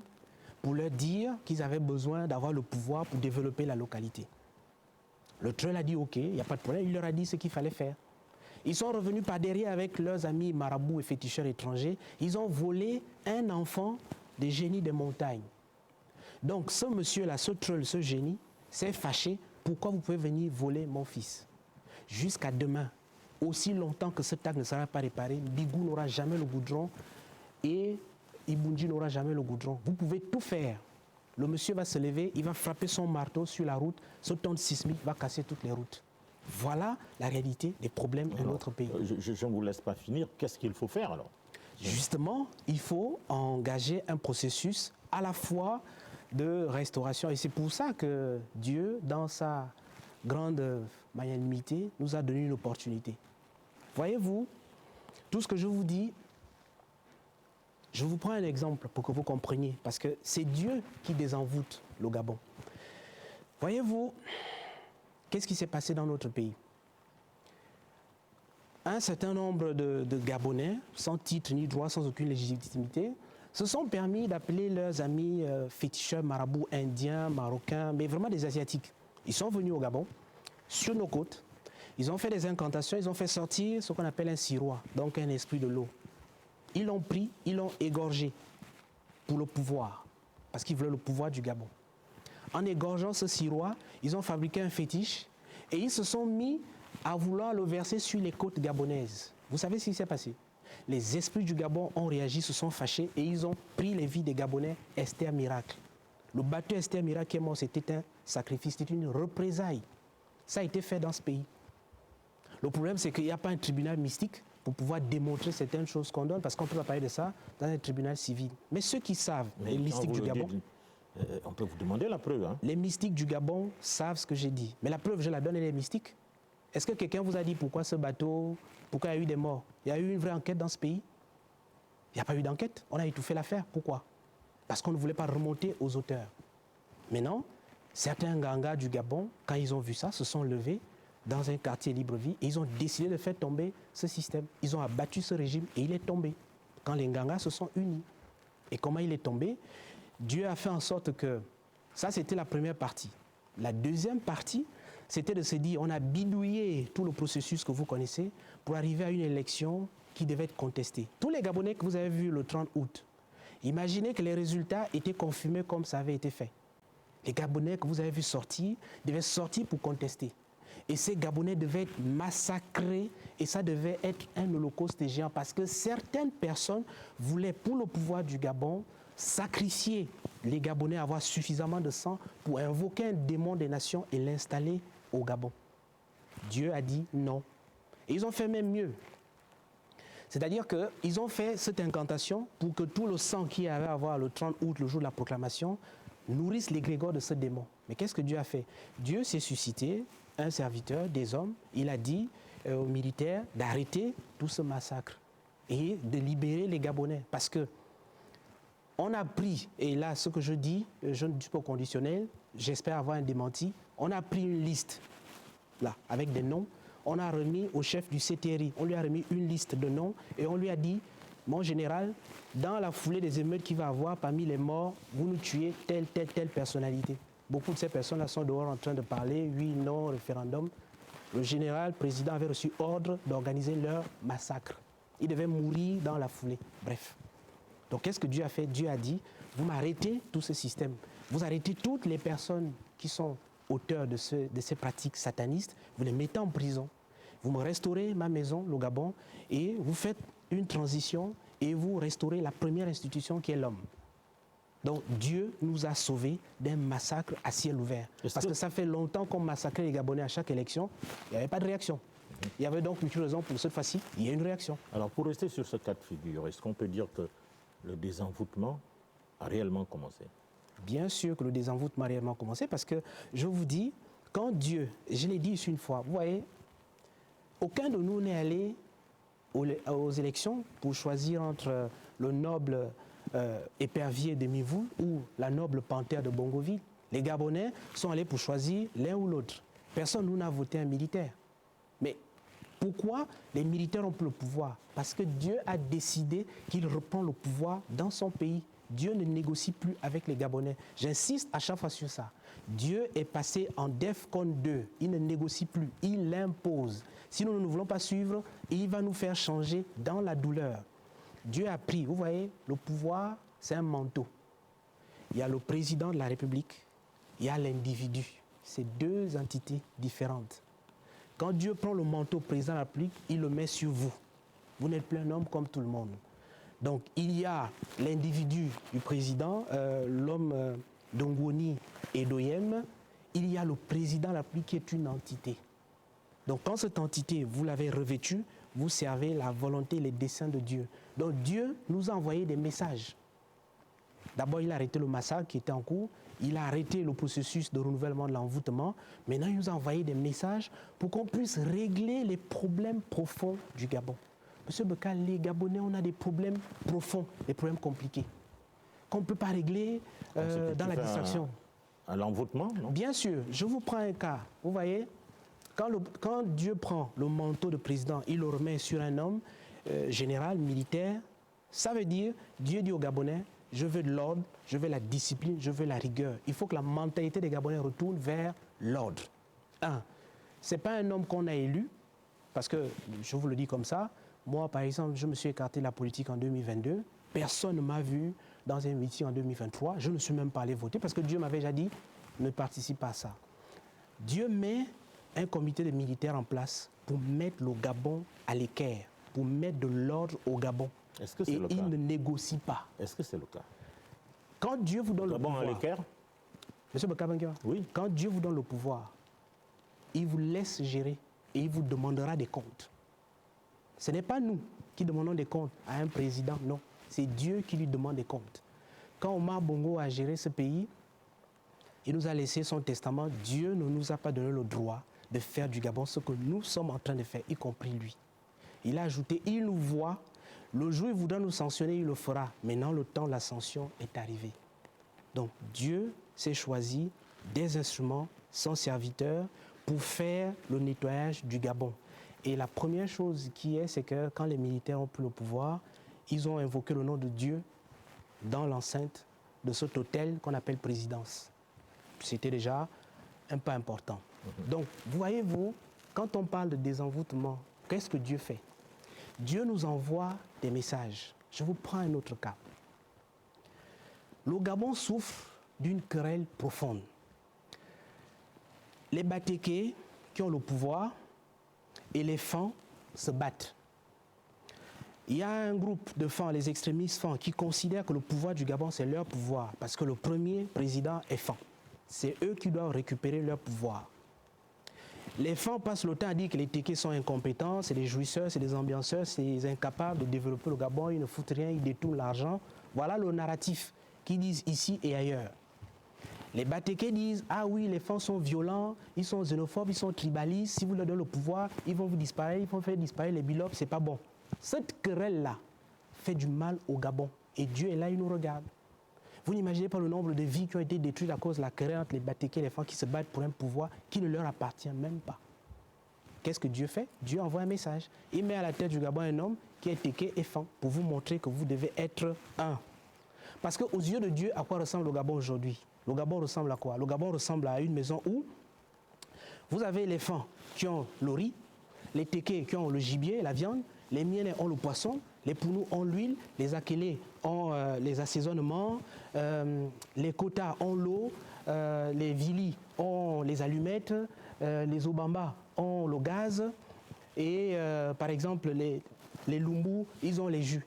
pour leur dire qu'ils avaient besoin d'avoir le pouvoir pour développer la localité. Le troll a dit OK, il n'y a pas de problème, il leur a dit ce qu'il fallait faire. Ils sont revenus par derrière avec leurs amis marabouts et féticheurs étrangers. Ils ont volé un enfant des génies des montagnes. Donc ce monsieur-là, ce troll, ce génie, s'est fâché. Pourquoi vous pouvez venir voler mon fils? Jusqu'à demain, aussi longtemps que cet acte ne sera pas réparé, Mbigou n'aura jamais le goudron et Ibunji n'aura jamais le goudron. Vous pouvez tout faire. Le monsieur va se lever, il va frapper son marteau sur la route, ce tonde sismique va casser toutes les routes. Voilà la réalité des problèmes de notre pays. Je ne vous laisse pas finir. Qu'est-ce qu'il faut faire alors? Justement, il faut engager un processus à la fois de restauration. Et c'est pour ça que Dieu, dans sa grande magnanimité, nous a donné une opportunité. Voyez-vous, tout ce que je vous dis, je vous prends un exemple pour que vous compreniez, parce que c'est Dieu qui désenvoûte le Gabon. Voyez-vous, qu'est-ce qui s'est passé dans notre pays? Un certain nombre de Gabonais, sans titre ni droit, sans aucune légitimité, se sont permis d'appeler leurs amis féticheurs, marabouts indiens, marocains, mais vraiment des Asiatiques. Ils sont venus au Gabon, sur nos côtes, ils ont fait des incantations, ils ont fait sortir ce qu'on appelle un sirois, donc un esprit de l'eau. Ils l'ont pris, ils l'ont égorgé pour le pouvoir, parce qu'ils voulaient le pouvoir du Gabon. En égorgeant ce sirois, ils ont fabriqué un fétiche et ils se sont mis à vouloir le verser sur les côtes gabonaises. Vous savez ce qui s'est passé? Les esprits du Gabon ont réagi, se sont fâchés et ils ont pris les vies des Gabonais. Esther Miracle. Le bateau Esther Miracle qui est mort, c'était un sacrifice, c'était une représaille. Ça a été fait dans ce pays. Le problème, c'est qu'il n'y a pas un tribunal mystique pour pouvoir démontrer certaines choses qu'on donne, parce qu'on ne peut pas parler de ça dans un tribunal civil. Mais ceux qui savent, les mystiques du Gabon... on peut vous demander la preuve. Hein? Les mystiques du Gabon savent ce que j'ai dit. Mais la preuve, je la donne, elle est mystique. Est-ce que quelqu'un vous a dit pourquoi ce bateau, pourquoi il y a eu des morts? Il y a eu une vraie enquête dans ce pays? Il n'y a pas eu d'enquête. On a étouffé l'affaire. Pourquoi? Parce qu'on ne voulait pas remonter aux auteurs. Maintenant, certains gangas du Gabon, quand ils ont vu ça, se sont levés dans un quartier Libreville et ils ont décidé de faire tomber ce système. Ils ont abattu ce régime et il est tombé. Quand les gangas se sont unis. Et comment il est tombé? Dieu a fait en sorte que... Ça, c'était la première partie. La deuxième partie, c'était de se dire, on a bidouillé tout le processus que vous connaissez pour arriver à une élection qui devait être contestée. Tous les Gabonais que vous avez vus le 30 août, imaginez que les résultats étaient confirmés comme ça avait été fait. Les Gabonais que vous avez vus sortir devaient sortir pour contester. Et ces Gabonais devaient être massacrés et ça devait être un holocauste géant parce que certaines personnes voulaient, pour le pouvoir du Gabon, sacrifier les Gabonais, avoir suffisamment de sang pour invoquer un démon des nations et l'installer au Gabon. Dieu a dit non. Et ils ont fait même mieux. C'est-à-dire qu'ils ont fait cette incantation pour que tout le sang qu'il y avait à avoir le 30 août, le jour de la proclamation, nourrisse l'égrégore de ce démon. Mais qu'est-ce que Dieu a fait? Dieu s'est suscité un serviteur, des hommes. Il a dit aux militaires d'arrêter tout ce massacre et de libérer les Gabonais. Parce que on a pris, et là ce que je dis, je ne dis pas au conditionnel, j'espère avoir un démenti, on a pris une liste, là, avec des noms, on a remis au chef du CTRI, on lui a remis une liste de noms et on lui a dit, mon général, dans la foulée des émeutes qu'il va avoir parmi les morts, vous nous tuez telle personnalité. Beaucoup de ces personnes-là sont dehors en train de parler, oui, non, référendum. Le général, président, avait reçu ordre d'organiser leur massacre. Ils devaient mourir dans la foulée. Bref. Donc, qu'est-ce que Dieu a fait? Dieu a dit, vous m'arrêtez tout ce système. Vous arrêtez toutes les personnes qui sont auteurs de ces pratiques satanistes. Vous les mettez en prison. Vous me restaurez ma maison, le Gabon, et vous faites une transition et vous restaurez la première institution qui est l'homme. Donc Dieu nous a sauvés d'un massacre à ciel ouvert. Parce que ça fait longtemps qu'on massacrait les Gabonais à chaque élection, il n'y avait pas de réaction. Il y avait donc une raison pour cette fois-ci, il y a une réaction. Alors pour rester sur ce cas de figure, est-ce qu'on peut dire que le désenvoûtement a réellement commencé? Bien sûr que le désenvoûtement a réellement commencé parce que je vous dis, quand Dieu, je l'ai dit ici une fois, vous voyez, aucun de nous n'est allé aux élections pour choisir entre le noble épervier de Mivou ou la noble panthère de Bongoville. Les Gabonais sont allés pour choisir l'un ou l'autre. Personne nous n'a voté un militaire. Mais pourquoi les militaires ont pris le pouvoir? Parce que Dieu a décidé qu'il reprend le pouvoir dans son pays. Dieu ne négocie plus avec les Gabonais. J'insiste à chaque fois sur ça. Dieu est passé en DEFCON 2. Il ne négocie plus, il l'impose. Si nous ne voulons pas suivre, il va nous faire changer dans la douleur. Dieu a pris, vous voyez, le pouvoir, c'est un manteau. Il y a le président de la République, il y a l'individu. C'est deux entités différentes. Quand Dieu prend le manteau président de la République, il le met sur vous. Vous n'êtes plus un homme comme tout le monde. Donc, il y a l'individu du président, l'homme d'Ongoni et d'Oyem. Il y a le président de la République qui est une entité. Donc, quand cette entité, vous l'avez revêtue, vous servez la volonté et les desseins de Dieu. Donc, Dieu nous a envoyé des messages. D'abord, il a arrêté le massacre qui était en cours. Il a arrêté le processus de renouvellement de l'envoûtement. Maintenant, il nous a envoyé des messages pour qu'on puisse régler les problèmes profonds du Gabon. Monsieur Bekal, les Gabonais, on a des problèmes profonds, des problèmes compliqués, qu'on ne peut pas régler dans la distraction. À l'envoûtement, non? Bien sûr, je vous prends un cas. Vous voyez, quand Dieu prend le manteau de président, il le remet sur un homme général, militaire, ça veut dire, Dieu dit aux Gabonais, je veux de l'ordre, je veux la discipline, je veux la rigueur. Il faut que la mentalité des Gabonais retourne vers l'ordre. Ce n'est pas un homme qu'on a élu, parce que, je vous le dis comme ça, moi, par exemple, je me suis écarté de la politique en 2022. Personne ne m'a vu dans un meeting en 2023. Je ne suis même pas allé voter parce que Dieu m'avait déjà dit ne participe pas à ça. Dieu met un comité de militaires en place pour mettre le Gabon à l'équerre, pour mettre de l'ordre au Gabon. Est-ce que c'est le cas? Il ne négocie pas. Est-ce que c'est le cas? Quand Dieu vous donne le pouvoir... à l'équerre? Monsieur Bakabanguera, oui. Quand Dieu vous donne le pouvoir, il vous laisse gérer et il vous demandera des comptes. Ce n'est pas nous qui demandons des comptes à un président, non. C'est Dieu qui lui demande des comptes. Quand Omar Bongo a géré ce pays, il nous a laissé son testament. Dieu ne nous a pas donné le droit de faire du Gabon ce que nous sommes en train de faire, y compris lui. Il a ajouté, il nous voit, le jour où il voudra nous sanctionner, il le fera. Maintenant, le temps de la sanction est arrivé. Donc Dieu s'est choisi des instruments, son serviteur, pour faire le nettoyage du Gabon. Et la première chose c'est que quand les militaires ont pris le pouvoir, ils ont invoqué le nom de Dieu dans l'enceinte de cet hôtel qu'on appelle présidence. C'était déjà un pas important. Donc, voyez-vous, quand on parle de désenvoûtement, qu'est-ce que Dieu fait? Dieu nous envoie des messages. Je vous prends un autre cas. Le Gabon souffre d'une querelle profonde. Les Batékés qui ont le pouvoir et les Fans se battent. Il y a un groupe de Fans, les extrémistes Fans, qui considèrent que le pouvoir du Gabon, c'est leur pouvoir, parce que le premier président est Fan. C'est eux qui doivent récupérer leur pouvoir. Les Fans passent le temps à dire que les Tékés sont incompétents, c'est des jouisseurs, c'est des ambianceurs, c'est des incapables de développer le Gabon, ils ne foutent rien, ils détournent l'argent. Voilà le narratif qu'ils disent ici et ailleurs. Les Batékés disent, ah oui, les Fans sont violents, ils sont xénophobes, ils sont tribalistes, si vous leur donnez le pouvoir, ils vont vous disparaître, ils vont faire disparaître les Bilop, c'est pas bon. Cette querelle-là fait du mal au Gabon. Et Dieu est là, il nous regarde. Vous n'imaginez pas le nombre de vies qui ont été détruites à cause de la querelle entre les Batékés et les Fans qui se battent pour un pouvoir qui ne leur appartient même pas. Qu'est-ce que Dieu fait? Dieu envoie un message. Il met à la tête du Gabon un homme qui est Téké et Fan pour vous montrer que vous devez être un. Parce qu'aux yeux de Dieu, à quoi ressemble le Gabon aujourd'hui? Le Gabon ressemble à quoi? Le Gabon ressemble à une maison où vous avez les Fans qui ont le riz, les Tékés qui ont le gibier, la viande, les Mienais ont le poisson, les Pounous ont l'huile, les Akélés ont les assaisonnements, les Kotas ont l'eau, les Vili ont les allumettes, les Obamba ont le gaz et par exemple les Lumbus, ils ont les jus.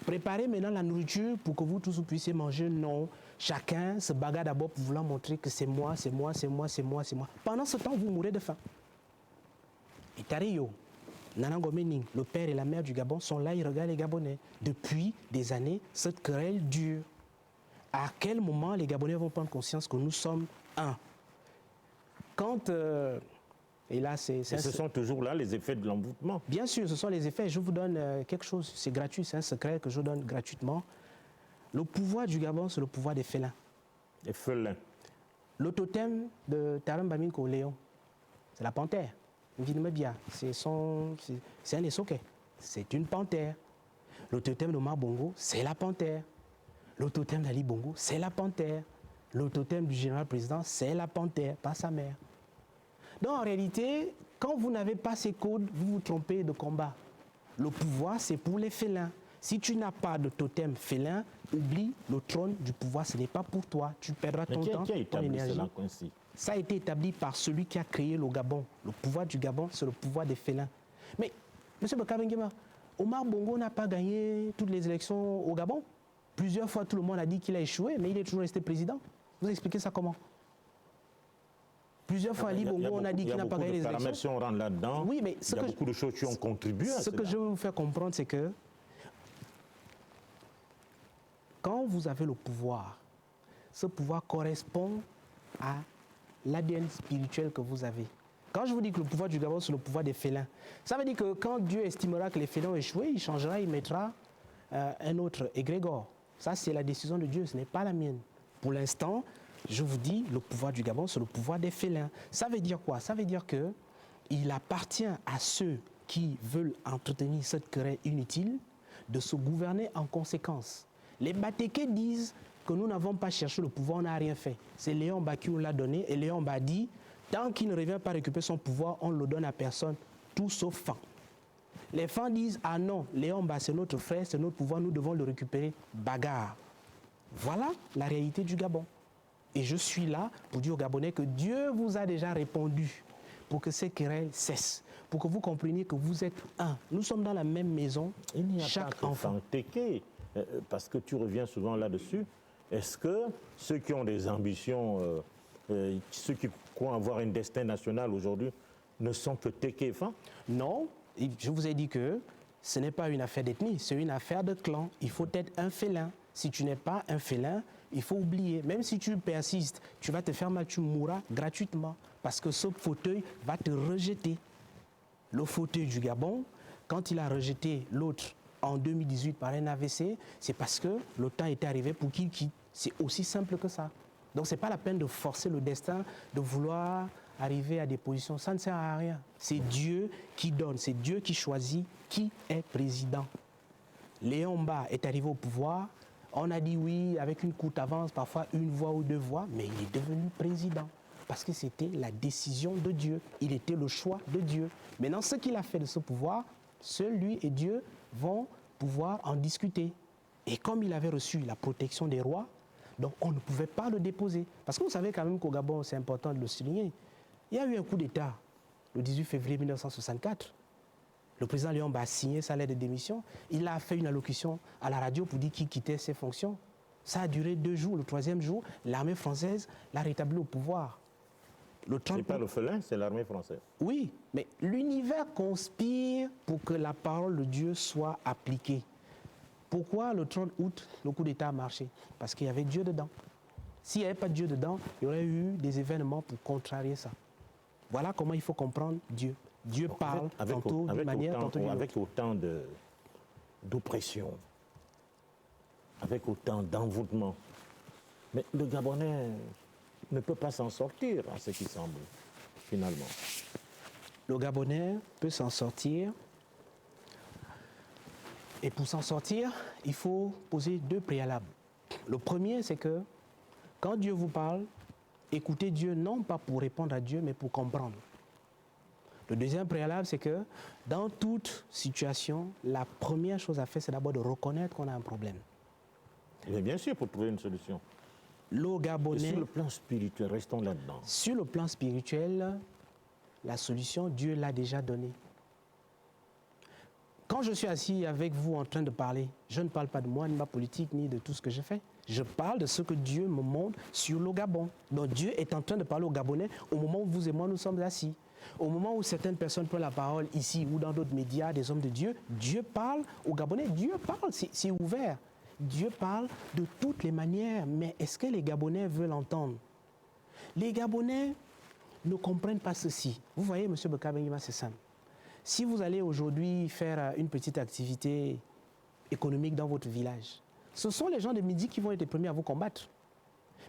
Préparez maintenant la nourriture pour que vous tous vous puissiez manger. Non, chacun se bagarre d'abord pour vouloir montrer que c'est moi, c'est moi, c'est moi, c'est moi, c'est moi. Pendant ce temps, vous mourrez de faim. Et Tario, Nana Ngomening, le père et la mère du Gabon sont là, ils regardent les Gabonais. Depuis des années, cette querelle dure. À quel moment les Gabonais vont prendre conscience que nous sommes un? Quand, et là c'est... Ce sont toujours là les effets de l'envoûtement. Bien sûr, ce sont les effets. Je vous donne quelque chose, c'est gratuit, c'est un secret que je donne gratuitement. Le pouvoir du Gabon, c'est le pouvoir des félins. Les félins. Le totem de Tarambaminko Léon, c'est la panthère. C'est un essoquet. C'est une panthère. Le totem de Omar Bongo, c'est la panthère. Le totem d'Ali Bongo, c'est la panthère. Le totem du général président, c'est la panthère, pas sa mère. Donc en réalité, quand vous n'avez pas ces codes, vous vous trompez de combat. Le pouvoir, c'est pour les félins. Si tu n'as pas de totem félin, oublie le trône du pouvoir, ce n'est pas pour toi. Tu perdras ton temps, ton énergie. Ça a été établi par celui qui a créé le Gabon. Le pouvoir du Gabon, c'est le pouvoir des félins. Mais, M. Bakabengema, Omar Bongo n'a pas gagné toutes les élections au Gabon. Plusieurs fois, tout le monde a dit qu'il a échoué, mais il est toujours resté président. Vous expliquez ça comment? Plusieurs fois, Ali Bongo, on a dit qu'il n'a pas gagné les élections. Si on rentre là-dedans, oui, mais il y a beaucoup de choses qui ont contribué à ce que je veux vous faire comprendre, c'est que quand vous avez le pouvoir, ce pouvoir correspond à l'ADN spirituel que vous avez. Quand je vous dis que le pouvoir du Gabon, c'est le pouvoir des félins, ça veut dire que quand Dieu estimera que les félins ont échoué, il changera, il mettra un autre égrégore. Ça, c'est la décision de Dieu, ce n'est pas la mienne. Pour l'instant, je vous dis, le pouvoir du Gabon, c'est le pouvoir des félins. Ça veut dire quoi? Ça veut dire qu'il appartient à ceux qui veulent entretenir cette querelle inutile de se gouverner en conséquence. Les Batékés disent que nous n'avons pas cherché le pouvoir, on n'a rien fait. C'est Léon Ba qui nous l'a donné et Léon Ba dit, tant qu'il ne revient pas récupérer son pouvoir, on ne le donne à personne, tout sauf Fan. Les Fan disent, ah non, Léon Ba c'est notre frère, c'est notre pouvoir, nous devons le récupérer, bagarre. Voilà la réalité du Gabon. Et je suis là pour dire aux Gabonais que Dieu vous a déjà répondu pour que ces querelles cessent, pour que vous compreniez que vous êtes un. Nous sommes dans la même maison, il n'y a chaque pas enfant. Fantéké, parce que tu reviens souvent là-dessus. Est-ce que ceux qui ont des ambitions, ceux qui croient avoir un destin national aujourd'hui, ne sont que Téké et Fan? Non, je vous ai dit que ce n'est pas une affaire d'ethnie, c'est une affaire de clan. Il faut être un félin. Si tu n'es pas un félin, il faut oublier. Même si tu persistes, tu vas te faire mal, tu mourras gratuitement. Parce que ce fauteuil va te rejeter. Le fauteuil du Gabon, quand il a rejeté l'autre en 2018 par un AVC, c'est parce que le temps était arrivé pour qu'il quitte. C'est aussi simple que ça. Donc ce n'est pas la peine de forcer le destin, de vouloir arriver à des positions. Ça ne sert à rien. C'est Dieu qui donne, c'est Dieu qui choisit qui est président. Léon Ba est arrivé au pouvoir. On a dit oui, avec une courte avance, parfois une voix ou deux voix, mais il est devenu président. Parce que c'était la décision de Dieu. Il était le choix de Dieu. Maintenant, ce qu'il a fait de ce pouvoir, seul lui et Dieu vont pouvoir en discuter. Et comme il avait reçu la protection des rois, donc on ne pouvait pas le déposer. Parce que vous savez quand même qu'au Gabon, c'est important de le souligner, il y a eu un coup d'État le 18 février 1964. Le président Léon Ba a signé sa lettre de démission. Il a fait une allocution à la radio pour dire qu'il quittait ses fonctions. Ça a duré 2 jours. Le 3e jour, l'armée française l'a rétabli au pouvoir. C'est pas le félin, c'est l'armée française. Oui, mais l'univers conspire pour que la parole de Dieu soit appliquée. Pourquoi le 30 août, le coup d'État a marché? Parce qu'il y avait Dieu dedans. S'il n'y avait pas Dieu dedans, il y aurait eu des événements pour contrarier ça. Voilà comment il faut comprendre Dieu. Dieu parle tantôt d'une manière, tantôt d'une autre. Avec autant d'oppression, avec autant d'envoûtement. Mais le Gabonais ne peut pas s'en sortir, à ce qui semble, finalement. Le Gabonais peut s'en sortir. Et pour s'en sortir, il faut poser 2 préalables. Le premier, c'est que quand Dieu vous parle, écoutez Dieu non pas pour répondre à Dieu, mais pour comprendre. Le deuxième préalable, c'est que dans toute situation, la première chose à faire, c'est d'abord de reconnaître qu'on a un problème. Et bien sûr, pour trouver une solution. Le Gabonais... Et sur le plan spirituel, restons là-dedans. Sur le plan spirituel, la solution, Dieu l'a déjà donnée. Quand je suis assis avec vous en train de parler, je ne parle pas de moi, ni de ma politique, ni de tout ce que je fais. Je parle de ce que Dieu me montre sur le Gabon. Donc Dieu est en train de parler aux Gabonais au moment où vous et moi nous sommes assis. Au moment où certaines personnes prennent la parole ici ou dans d'autres médias, des hommes de Dieu, Dieu parle aux Gabonais. Dieu parle, c'est ouvert. Dieu parle de toutes les manières, mais est-ce que les Gabonais veulent entendre? Les Gabonais ne comprennent pas ceci. Vous voyez, M. Beka-Benguima, c'est simple. Si vous allez aujourd'hui faire une petite activité économique dans votre village, ce sont les gens de Midi qui vont être les premiers à vous combattre.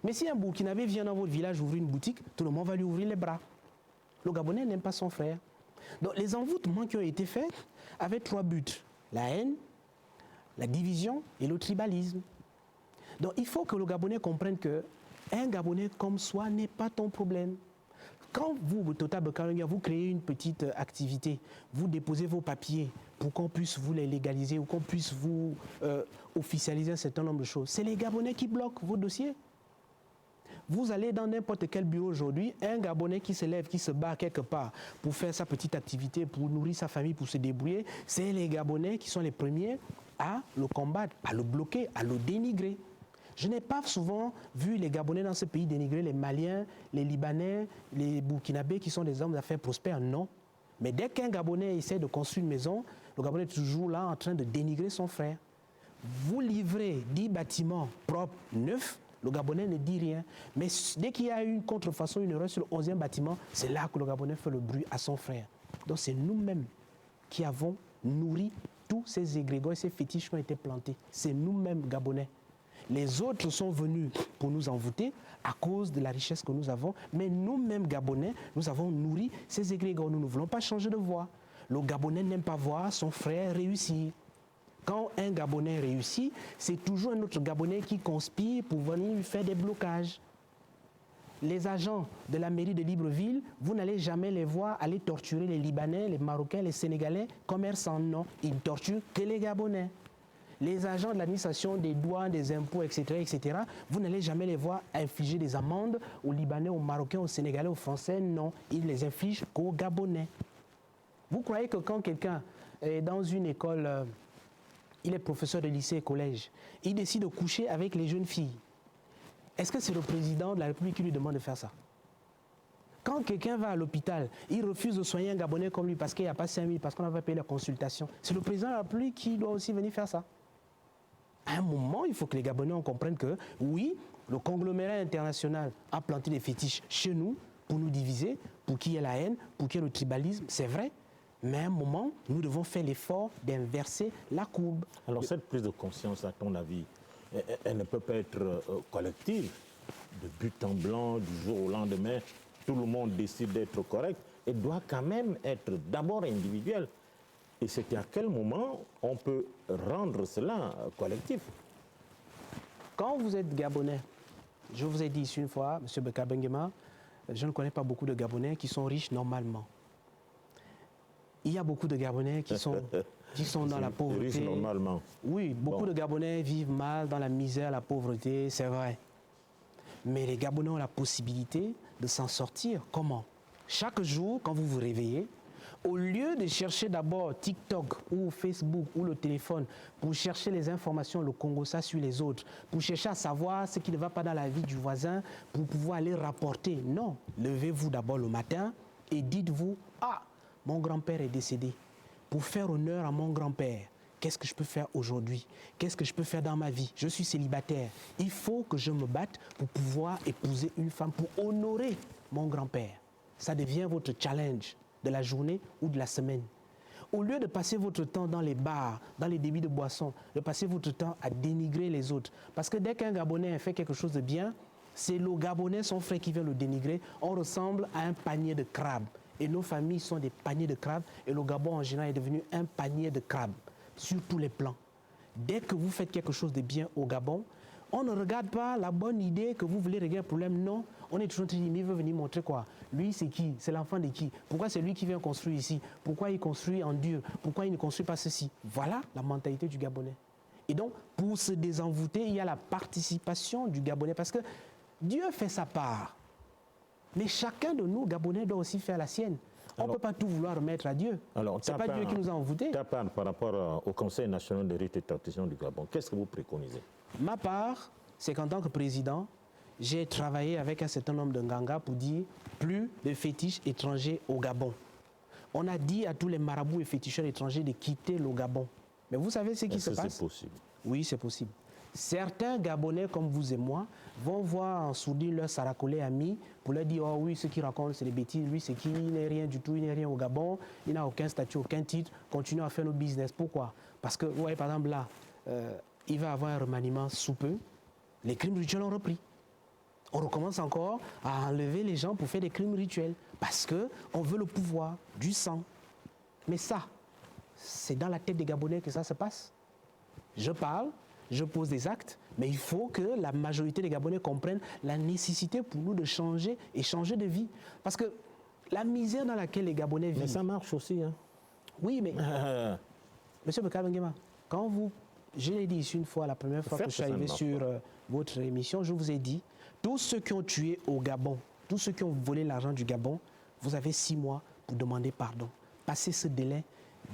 Mais si un Burkinabé vient dans votre village ouvrir une boutique, tout le monde va lui ouvrir les bras. Le Gabonais n'aime pas son frère. Donc les envoûtements qui ont été faits avaient 3 buts. La haine, la division et le tribalisme. Donc il faut que le Gabonais comprenne qu'un Gabonais comme soi n'est pas ton problème. Quand vous, Tota Beka-Benguima, vous créez une petite activité, vous déposez vos papiers pour qu'on puisse vous les légaliser ou qu'on puisse vous officialiser un certain nombre de choses, c'est les Gabonais qui bloquent vos dossiers. Vous allez dans n'importe quel bureau aujourd'hui, un Gabonais qui se lève, qui se bat quelque part pour faire sa petite activité, pour nourrir sa famille, pour se débrouiller, c'est les Gabonais qui sont les premiers à le combattre, à le bloquer, à le dénigrer. Je n'ai pas souvent vu les Gabonais dans ce pays dénigrer les Maliens, les Libanais, les Burkinabés qui sont des hommes d'affaires prospères, non. Mais dès qu'un Gabonais essaie de construire une maison, le Gabonais est toujours là en train de dénigrer son frère. Vous livrez 10 bâtiments propres, neufs, le Gabonais ne dit rien. Mais dès qu'il y a une contrefaçon, une erreur sur le 11e bâtiment, c'est là que le Gabonais fait le bruit à son frère. Donc c'est nous-mêmes qui avons nourri tous ces égrégores, ces fétiches qui ont été plantés. C'est nous-mêmes, Gabonais. Les autres sont venus pour nous envoûter à cause de la richesse que nous avons. Mais nous-mêmes, Gabonais, nous avons nourri ces égrégores. Nous ne voulons pas changer de voie. Le Gabonais n'aime pas voir son frère réussir. Quand un Gabonais réussit, c'est toujours un autre Gabonais qui conspire pour venir lui faire des blocages. Les agents de la mairie de Libreville, vous n'allez jamais les voir aller torturer les Libanais, les Marocains, les Sénégalais, commerçants. Non, ils ne torturent que les Gabonais. Les agents de l'administration des douanes, des impôts, etc., vous n'allez jamais les voir infliger des amendes aux Libanais, aux Marocains, aux Sénégalais, aux Français. Non, ils les infligent qu'aux Gabonais. Vous croyez que quand quelqu'un est dans une école, il est professeur de lycée et collège, il décide de coucher avec les jeunes filles, est-ce que c'est le président de la République qui lui demande de faire ça? Quand quelqu'un va à l'hôpital, il refuse de soigner un Gabonais comme lui parce qu'il n'y a pas 5 000, parce qu'on n'a pas payé la consultation. C'est le président de la République qui doit aussi venir faire ça. À un moment, il faut que les Gabonais comprennent que, oui, le conglomérat international a planté des fétiches chez nous pour nous diviser, pour qu'il y ait la haine, pour qu'il y ait le tribalisme, c'est vrai. Mais à un moment, nous devons faire l'effort d'inverser la courbe. Alors cette prise de conscience, à ton avis, elle ne peut pas être collective, de but en blanc, du jour au lendemain, tout le monde décide d'être correct, elle doit quand même être d'abord individuelle. Et c'est à quel moment on peut rendre cela collectif? Quand vous êtes Gabonais, je vous ai dit ici une fois, M. Beka-Benguima, je ne connais pas beaucoup de Gabonais qui sont riches normalement. Il y a beaucoup de Gabonais qui sont dans la pauvreté. Riches normalement. Oui, beaucoup de Gabonais vivent mal dans la misère, la pauvreté, c'est vrai. Mais les Gabonais ont la possibilité de s'en sortir. Comment? Chaque jour, quand vous vous réveillez, au lieu de chercher d'abord TikTok ou Facebook ou le téléphone pour chercher les informations, le Congo, ça sur les autres, pour chercher à savoir ce qui ne va pas dans la vie du voisin, pour pouvoir aller rapporter. Non, levez-vous d'abord le matin et dites-vous, ah, mon grand-père est décédé. Pour faire honneur à mon grand-père, qu'est-ce que je peux faire aujourd'hui? Qu'est-ce que je peux faire dans ma vie? Je suis célibataire. Il faut que je me batte pour pouvoir épouser une femme, pour honorer mon grand-père. Ça devient votre challenge de la journée ou de la semaine. Au lieu de passer votre temps dans les bars, dans les débits de boissons, de passer votre temps à dénigrer les autres. Parce que dès qu'un Gabonais fait quelque chose de bien, c'est le Gabonais, son frère, qui vient le dénigrer. On ressemble à un panier de crabes. Et nos familles sont des paniers de crabes. Et le Gabon, en général, est devenu un panier de crabes sur tous les plans. Dès que vous faites quelque chose de bien au Gabon, on ne regarde pas la bonne idée que vous voulez régler le problème. Non, on est toujours en train de dire, mais il veut venir montrer quoi? Lui, c'est qui? C'est l'enfant de qui? Pourquoi c'est lui qui vient construire ici? Pourquoi il construit en dur? Pourquoi il ne construit pas ceci? Voilà la mentalité du Gabonais. Et donc, pour se désenvoûter, il y a la participation du Gabonais. Parce que Dieu fait sa part. Mais chacun de nous, Gabonais, doit aussi faire la sienne. On ne peut pas tout vouloir remettre à Dieu. Ce n'est pas Dieu qui nous a envoûtés. Ta part par rapport au Conseil national de rite et tradition du Gabon, qu'est-ce que vous préconisez? Ma part, c'est qu'en tant que président, j'ai travaillé avec un certain nombre de Nganga pour dire plus de fétiches étrangers au Gabon. On a dit à tous les marabouts et féticheurs étrangers de quitter le Gabon. Mais vous savez ce qui se passe? C'est possible? Oui, c'est possible. Certains Gabonais comme vous et moi vont voir en sourdine leur saracolé ami pour leur dire « Oh oui, ce qu'il raconte, c'est des bêtises. Lui, c'est qui? Il n'est rien du tout, il n'est rien au Gabon. Il n'a aucun statut, aucun titre. Continue à faire nos business. » Pourquoi? Parce que, vous voyez, par exemple, là, il va avoir un remaniement sous peu. Les crimes rituels ont repris. On recommence encore à enlever les gens pour faire des crimes rituels parce qu'on veut le pouvoir, du sang. Mais ça, c'est dans la tête des Gabonais que ça se passe. Je parle, je pose des actes, mais il faut que la majorité des Gabonais comprennent la nécessité pour nous de changer et changer de vie. Parce que la misère dans laquelle les Gabonais vivent... Mais ça marche aussi, hein. Oui, mais... Monsieur Bekabengema, quand vous... Je l'ai dit ici une fois, la première fois que je suis arrivé sur votre émission, je vous ai dit, tous ceux qui ont tué au Gabon, tous ceux qui ont volé l'argent du Gabon, vous avez 6 mois pour demander pardon. Passez ce délai,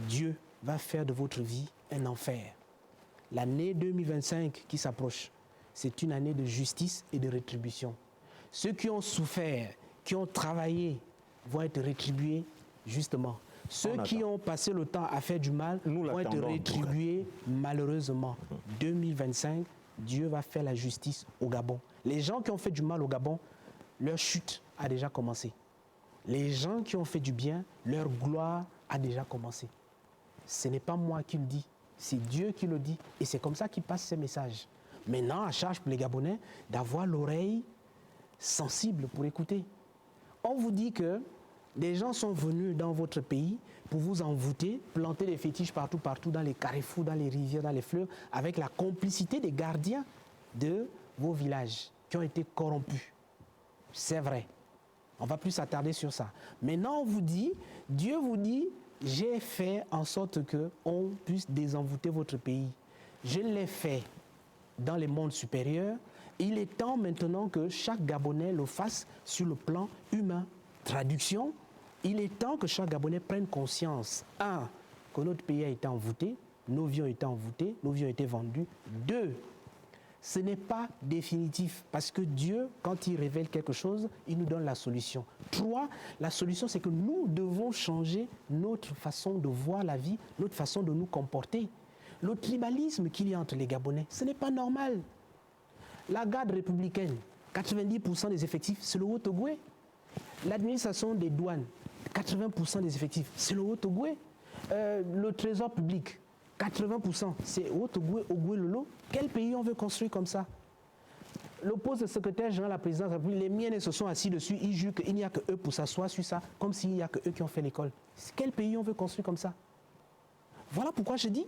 Dieu va faire de votre vie un enfer. L'année 2025 qui s'approche, c'est une année de justice et de rétribution. Ceux qui ont souffert, qui ont travaillé, vont être rétribués justement. Ceux qui ont passé le temps à faire du mal vont être rétribués malheureusement. 2025, Dieu va faire la justice au Gabon. Les gens qui ont fait du mal au Gabon, leur chute a déjà commencé. Les gens qui ont fait du bien, leur gloire a déjà commencé. Ce n'est pas moi qui le dis, c'est Dieu qui le dit. Et c'est comme ça qu'il passe ces messages. Maintenant, à charge pour les Gabonais d'avoir l'oreille sensible pour écouter. On vous dit que des gens sont venus dans votre pays pour vous envoûter, planter des fétiches partout, dans les carrefours, dans les rivières, dans les fleuves, avec la complicité des gardiens de vos villages qui ont été corrompus. C'est vrai. On ne va plus s'attarder sur ça. Maintenant, on vous dit, Dieu vous dit, j'ai fait en sorte qu'on puisse désenvoûter votre pays. Je l'ai fait dans les mondes supérieurs. Il est temps maintenant que chaque Gabonais le fasse sur le plan humain. Traduction, il est temps que chaque Gabonais prenne conscience, 1, que notre pays a été envoûté, nos vies ont été envoûtées, nos vies ont été vendues. 2, ce n'est pas définitif, parce que Dieu, quand il révèle quelque chose, il nous donne la solution. 3, la solution, c'est que nous devons changer notre façon de voir la vie, notre façon de nous comporter. Le tribalisme qu'il y a entre les Gabonais, ce n'est pas normal. La garde républicaine, 90% des effectifs, c'est le Haut-Ogooué. L'administration des douanes, 80% des effectifs, c'est le Haut-Ogooué. Le trésor public, 80%, c'est Haut-Ogooué, Ogooué-Lolo. Quel pays on veut construire comme ça? Le poste de secrétaire général à la présidence de la République, les miens se sont assis dessus, ils jugent qu'il n'y a que eux pour s'asseoir sur ça, comme s'il n'y a que eux qui ont fait l'école. Quel pays on veut construire comme ça? Voilà pourquoi je dis,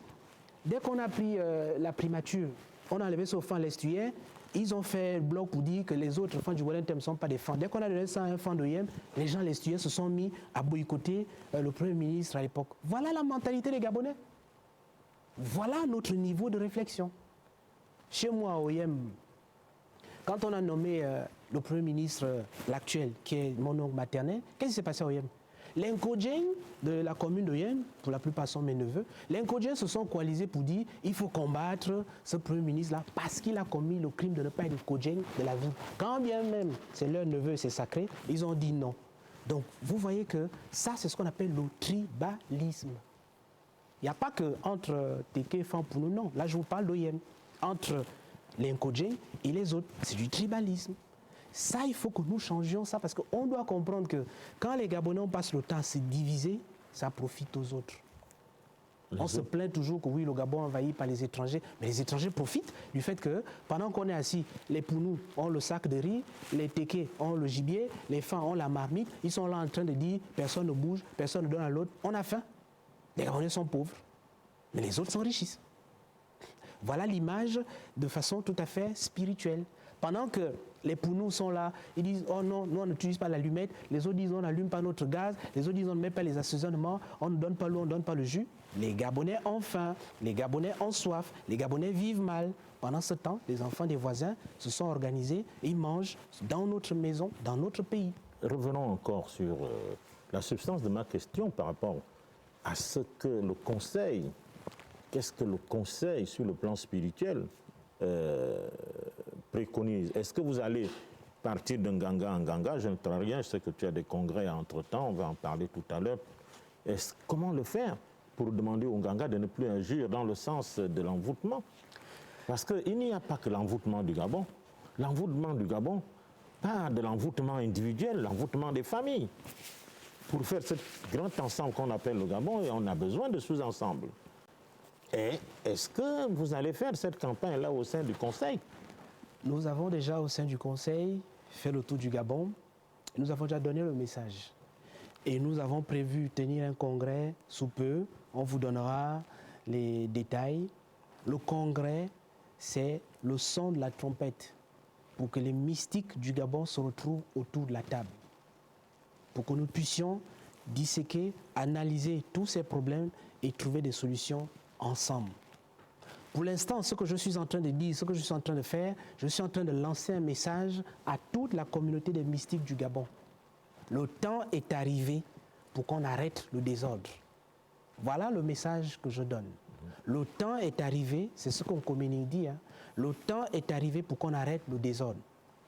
dès qu'on a pris la primature, on a enlevé ce fan l'estuaire, ils ont fait le bloc pour dire que les autres fans du Wellington ne sont pas des fans. Dès qu'on a donné ça à un fan de Yem, les gens l'estuaire se sont mis à boycotter le Premier ministre à l'époque. Voilà la mentalité des Gabonais. Voilà notre niveau de réflexion. Chez moi, au Yem, quand on a nommé le Premier ministre, l'actuel, qui est mon oncle maternel, qu'est-ce qui s'est passé au Yem? Les Nkodjeng de la commune de Yem, pour la plupart sont mes neveux, les Nkodjeng se sont coalisés pour dire qu'il faut combattre ce Premier ministre-là parce qu'il a commis le crime de ne pas être Nkodjeng de la vie. Quand bien même c'est leur neveu et c'est sacré, ils ont dit non. Donc vous voyez que ça, c'est ce qu'on appelle le tribalisme. Il n'y a pas que entre Teke et Fampounou, non. Là, je vous parle d'Oyem. Entre les Nkodjeng et les autres, c'est du tribalisme. Ça, il faut que nous changions ça parce qu'on doit comprendre que quand les Gabonais passent le temps à se diviser, ça profite aux autres. On se plaint toujours que oui, le Gabon est envahi par les étrangers, mais les étrangers profitent du fait que pendant qu'on est assis, les Pounous ont le sac de riz, les Tékés ont le gibier, les Fans ont la marmite, ils sont là en train de dire personne ne bouge, personne ne donne à l'autre, on a faim. Les Gabonais sont pauvres, mais les autres s'enrichissent. Voilà l'image de façon tout à fait spirituelle. Pendant que les Pounous sont là, ils disent « Oh non, nous on n'utilise pas l'allumette », les autres disent « On n'allume pas notre gaz », les autres disent « On ne met pas les assaisonnements, on ne donne pas l'eau, on ne donne pas le jus ». Les Gabonais ont faim, les Gabonais ont soif, les Gabonais vivent mal. Pendant ce temps, les enfants des voisins se sont organisés et ils mangent dans notre maison, dans notre pays. Revenons encore sur la substance de ma question par rapport à ce que le Conseil, qu'est-ce que le Conseil sur le plan spirituel préconise? Est-ce que vous allez partir d'un ganga en ganga? Je ne sais rien, je sais que tu as des congrès entre-temps, on va en parler tout à l'heure. Comment le faire pour demander aux ganga de ne plus agir dans le sens de l'envoûtement? Parce qu'il n'y a pas que l'envoûtement du Gabon. L'envoûtement du Gabon part de l'envoûtement individuel, l'envoûtement des familles. Pour faire ce grand ensemble qu'on appelle le Gabon, on a besoin de sous-ensembles. Et est-ce que vous allez faire cette campagne-là au sein du Conseil? Nous avons déjà au sein du Conseil fait le tour du Gabon. Nous avons déjà donné le message. Et nous avons prévu tenir un congrès sous peu. On vous donnera les détails. Le congrès, c'est le son de la trompette pour que les mystiques du Gabon se retrouvent autour de la table. Pour que nous puissions disséquer, analyser tous ces problèmes et trouver des solutions ensemble. Pour l'instant, ce que je suis en train de dire, ce que je suis en train de faire, je suis en train de lancer un message à toute la communauté des mystiques du Gabon. Le temps est arrivé pour qu'on arrête le désordre. Voilà le message que je donne. Le temps est arrivé, c'est ce qu'on communique dit, hein. Le temps est arrivé pour qu'on arrête le désordre.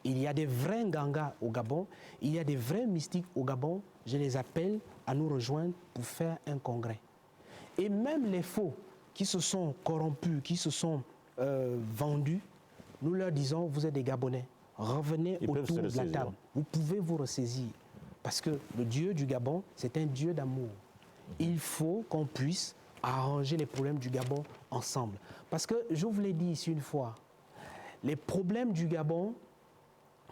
Il y a des vrais Ngangas au Gabon, il y a des vrais mystiques au Gabon. Je les appelle à nous rejoindre pour faire un congrès. Et même les faux qui se sont corrompus, qui se sont vendus, nous leur disons, vous êtes des Gabonais, revenez autour de la table. Vous pouvez vous ressaisir. Parce que le Dieu du Gabon, c'est un Dieu d'amour. Il faut qu'on puisse arranger les problèmes du Gabon ensemble. Parce que, je vous l'ai dit ici une fois, les problèmes du Gabon,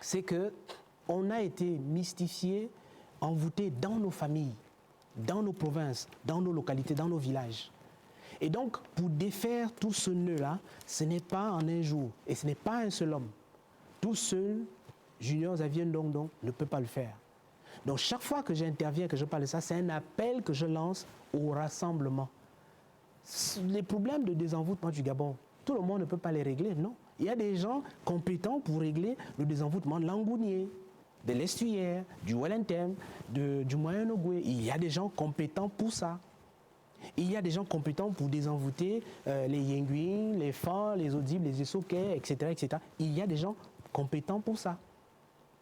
c'est qu'on a été mystifiés, envoûtés dans nos familles, dans nos provinces, dans nos localités, dans nos villages. Et donc, pour défaire tout ce nœud-là, ce n'est pas en un jour, et ce n'est pas un seul homme. Tout seul, Junior Xavier Ndongdong ne peut pas le faire. Donc, chaque fois que j'interviens, que je parle de ça, c'est un appel que je lance au rassemblement. Les problèmes de désenvoûtement du Gabon, tout le monde ne peut pas les régler, non. Il y a des gens compétents pour régler le désenvoûtement de l'Angounier, de l'Estuaire, du Wellington, du Moyen-Ogoué. Il y a des gens compétents pour ça. Il y a des gens compétents pour désenvoûter les Yenguin, les Fan, les Audibles, les Esokais, etc., etc. Il y a des gens compétents pour ça.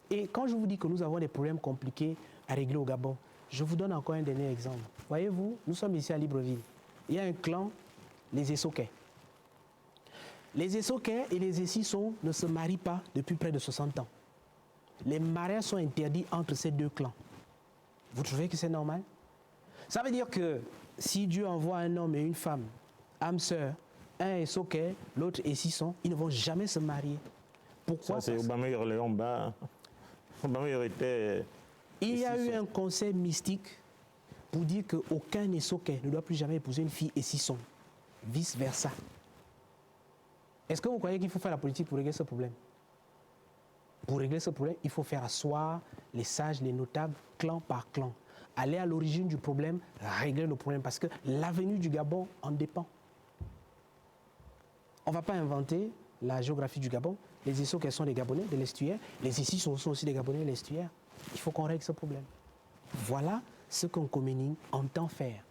Et quand je vous dis que nous avons des problèmes compliqués à régler au Gabon, je vous donne encore un dernier exemple. Voyez-vous, nous sommes ici à Libreville. Il y a un clan, les Esokais. Les Esokais et les Essissons ne se marient pas depuis près de 60 ans. Les mariages sont interdits entre ces deux clans. Vous trouvez que c'est normal? Ça veut dire que si Dieu envoie un homme et une femme, âme sœur, un Esokais, l'autre Essisson, ils ne vont jamais se marier. Pourquoi? Ça, c'est Aubameyang Léomba. Aubameyang était... Il y a eu un conseil mystique pour dire qu'aucun Esokais ne doit plus jamais épouser une fille Essisson. Vice-versa. Est-ce que vous croyez qu'il faut faire la politique pour régler ce problème? Pour régler ce problème, il faut faire asseoir les sages, les notables, clan par clan. Aller à l'origine du problème, régler le problème, parce que l'avenir du Gabon en dépend. On ne va pas inventer la géographie du Gabon. Les Esokais sont des Gabonais de l'estuaire, les Essis sont aussi des Gabonais de l'estuaire. Il faut qu'on règle ce problème. Voilà ce qu'on communique entend faire.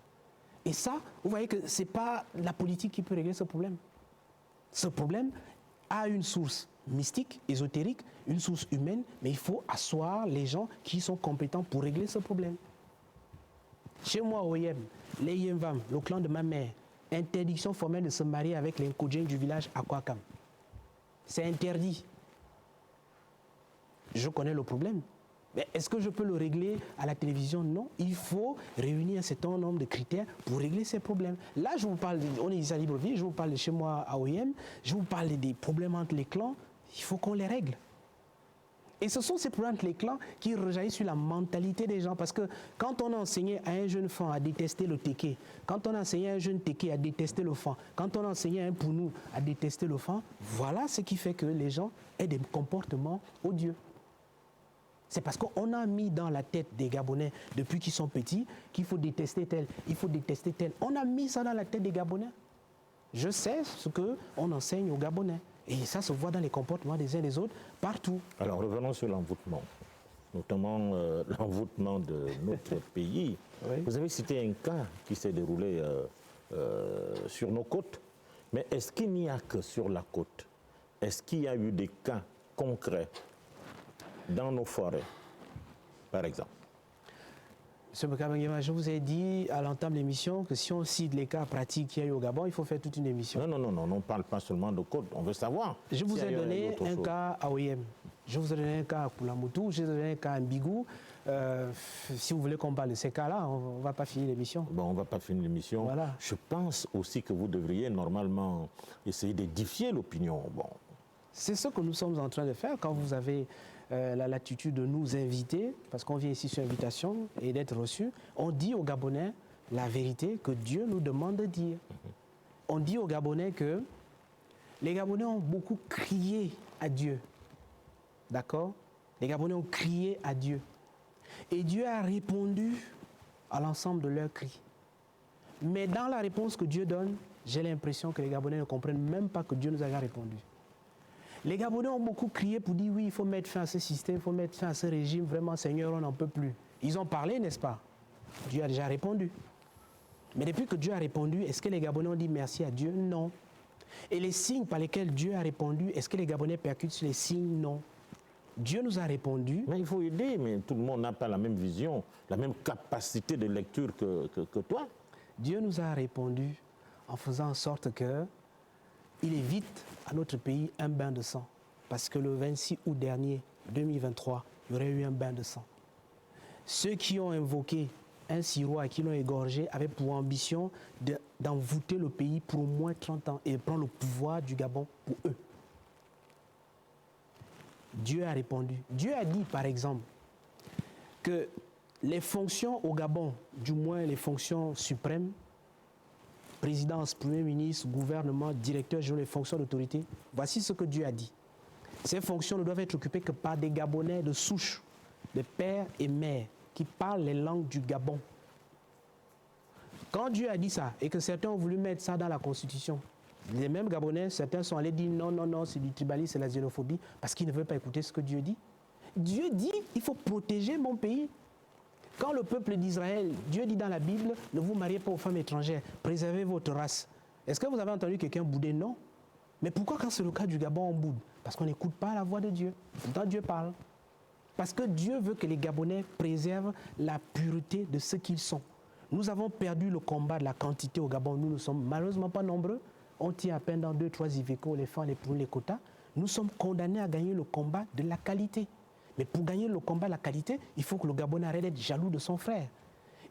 Et ça, vous voyez que ce n'est pas la politique qui peut régler ce problème. Ce problème a une source mystique, ésotérique, une source humaine, mais il faut asseoir les gens qui sont compétents pour régler ce problème. Chez moi, au Yem, les Yemvam, le clan de ma mère, interdiction formelle de se marier avec les Nkodjens du village Akwakam. C'est interdit. Je connais le problème. Mais est-ce que je peux le régler à la télévision? Non. Il faut réunir un certain nombre de critères pour régler ces problèmes. Là, je vous parle, on est ici à Libreville, je vous parle de chez moi à OIM, je vous parle des problèmes entre les clans, il faut qu'on les règle. Et ce sont ces problèmes entre les clans qui rejaillissent sur la mentalité des gens. Parce que quand on a enseigné à un jeune fan à détester le téké, quand on a enseigné à un jeune téké à détester le fan, quand on a enseigné à un pounou à détester le fan, voilà ce qui fait que les gens aient des comportements odieux. C'est parce qu'on a mis dans la tête des Gabonais, depuis qu'ils sont petits, qu'il faut détester tel, il faut détester tel. On a mis ça dans la tête des Gabonais. Je sais ce qu'on enseigne aux Gabonais. Et ça se voit dans les comportements des uns et des autres, partout. Alors revenons sur l'envoûtement, notamment l'envoûtement de notre pays. Oui. Vous avez cité un cas qui s'est déroulé sur nos côtes, mais est-ce qu'il n'y a que sur la côte? Est-ce qu'il y a eu des cas concrets dans nos forêts, par exemple? M. Bokabangema, je vous ai dit à l'entame de l'émission que si on cite les cas pratiques qu'il y a eu au Gabon, il faut faire toute une émission. Non, on ne parle pas seulement de code, on veut savoir. Je vous ai donné un cas à OIM, je vous ai donné un cas à Koulamoutou, je vous ai donné un cas à Mbigou. Si vous voulez qu'on parle de ces cas-là, on ne va pas finir l'émission. Bon, on ne va pas finir l'émission. Voilà. Je pense aussi que vous devriez normalement essayer d'édifier l'opinion. Bon. C'est ce que nous sommes en train de faire quand vous avez la latitude de nous inviter, parce qu'on vient ici sur invitation et d'être reçu. On dit aux Gabonais la vérité que Dieu nous demande de dire. On dit aux Gabonais que les Gabonais ont beaucoup crié à Dieu. D'accord? Les Gabonais ont crié à Dieu. Et Dieu a répondu à l'ensemble de leurs cris. Mais dans la réponse que Dieu donne, j'ai l'impression que les Gabonais ne comprennent même pas que Dieu nous a répondu. Les Gabonais ont beaucoup crié pour dire oui, il faut mettre fin à ce système, il faut mettre fin à ce régime. Vraiment, Seigneur, on n'en peut plus. Ils ont parlé, n'est-ce pas? Dieu a déjà répondu. Mais depuis que Dieu a répondu, est-ce que les Gabonais ont dit merci à Dieu? Non. Et les signes par lesquels Dieu a répondu, est-ce que les Gabonais percutent sur les signes? Non. Dieu nous a répondu. Mais il faut aider, mais tout le monde n'a pas la même vision, la même capacité de lecture que toi. Dieu nous a répondu en faisant en sorte que il évite à notre pays un bain de sang. Parce que le 26 août dernier, 2023, il y aurait eu un bain de sang. Ceux qui ont invoqué un sirois et qui l'ont égorgé avaient pour ambition d'envoûter le pays pour au moins 30 ans et prendre le pouvoir du Gabon pour eux. Dieu a répondu. Dieu a dit, par exemple, que les fonctions au Gabon, du moins les fonctions suprêmes, présidence, premier ministre, gouvernement, directeur général, les fonctions d'autorité, voici ce que Dieu a dit. Ces fonctions ne doivent être occupées que par des Gabonais de souche, de pères et mères, qui parlent les langues du Gabon. Quand Dieu a dit ça, et que certains ont voulu mettre ça dans la Constitution, les mêmes Gabonais, certains sont allés dire non, c'est du tribalisme, c'est la xénophobie, parce qu'ils ne veulent pas écouter ce que Dieu dit. Dieu dit, il faut protéger mon pays. Quand le peuple d'Israël, Dieu dit dans la Bible, ne vous mariez pas aux femmes étrangères, préservez votre race. Est-ce que vous avez entendu quelqu'un bouder? Non. Mais pourquoi quand c'est le cas du Gabon, on boude? Parce qu'on n'écoute pas la voix de Dieu. Pourtant Dieu parle. Parce que Dieu veut que les Gabonais préservent la pureté de ce qu'ils sont. Nous avons perdu le combat de la quantité au Gabon. Nous ne sommes malheureusement pas nombreux. On tient à peine dans 2-3 Iveco, les femmes, les poules, les quotas. Nous sommes condamnés à gagner le combat de la qualité. Mais pour gagner le combat de la qualité, il faut que le Gabonais arrête d'être jaloux de son frère.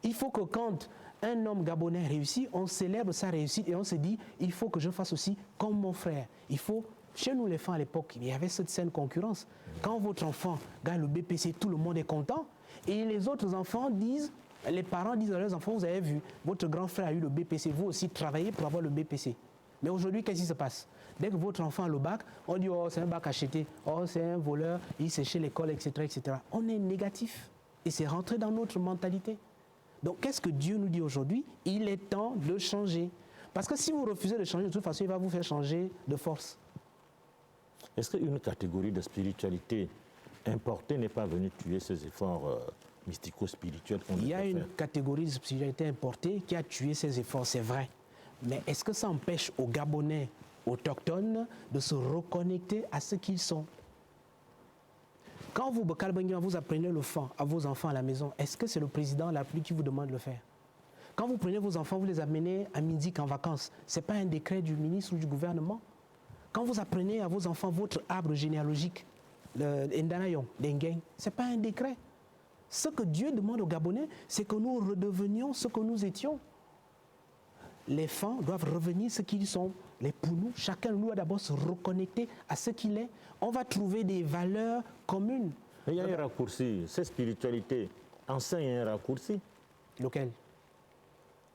Il faut que quand un homme gabonais réussit, on célèbre sa réussite et on se dit, il faut que je fasse aussi comme mon frère. Il faut, chez nous les femmes à l'époque, il y avait cette saine concurrence. Quand votre enfant gagne le BPC, tout le monde est content. Et les autres enfants disent, les parents disent à leurs enfants, vous avez vu, votre grand frère a eu le BPC, vous aussi travaillez pour avoir le BPC. Mais aujourd'hui, qu'est-ce qui se passe? Dès que votre enfant a le bac, on dit « Oh, c'est un bac acheté, oh, c'est un voleur, il s'est chez l'école, etc., etc. » On est négatif. Et c'est rentré dans notre mentalité. Donc, qu'est-ce que Dieu nous dit aujourd'hui? Il est temps de changer. Parce que si vous refusez de changer, de toute façon, il va vous faire changer de force. Est-ce qu'une catégorie de spiritualité importée n'est pas venue tuer ces efforts mystico-spirituels qu'on Il y a une catégorie de spiritualité importée qui a tué ces efforts, c'est vrai. Mais est-ce que ça empêche aux Gabonais autochtones de se reconnecter à ce qu'ils sont? Quand vous, Bokal-Benguema, vous apprenez le fond à vos enfants à la maison, est-ce que c'est le président la pluie qui vous demande de le faire? Quand vous prenez vos enfants, vous les amenez à midi en vacances, ce n'est pas un décret du ministre ou du gouvernement. Quand vous apprenez à vos enfants votre arbre généalogique, le Ndanayon, Dengeng, ce n'est pas un décret. Ce que Dieu demande aux Gabonais, c'est que nous redevenions ce que nous étions. Les femmes doivent revenir ce qu'ils sont. Les Pounous, chacun de nous doit d'abord se reconnecter à ce qu'il est. On va trouver des valeurs communes. Mais il y a un raccourci. Cette spiritualité enseigne un raccourci. Lequel?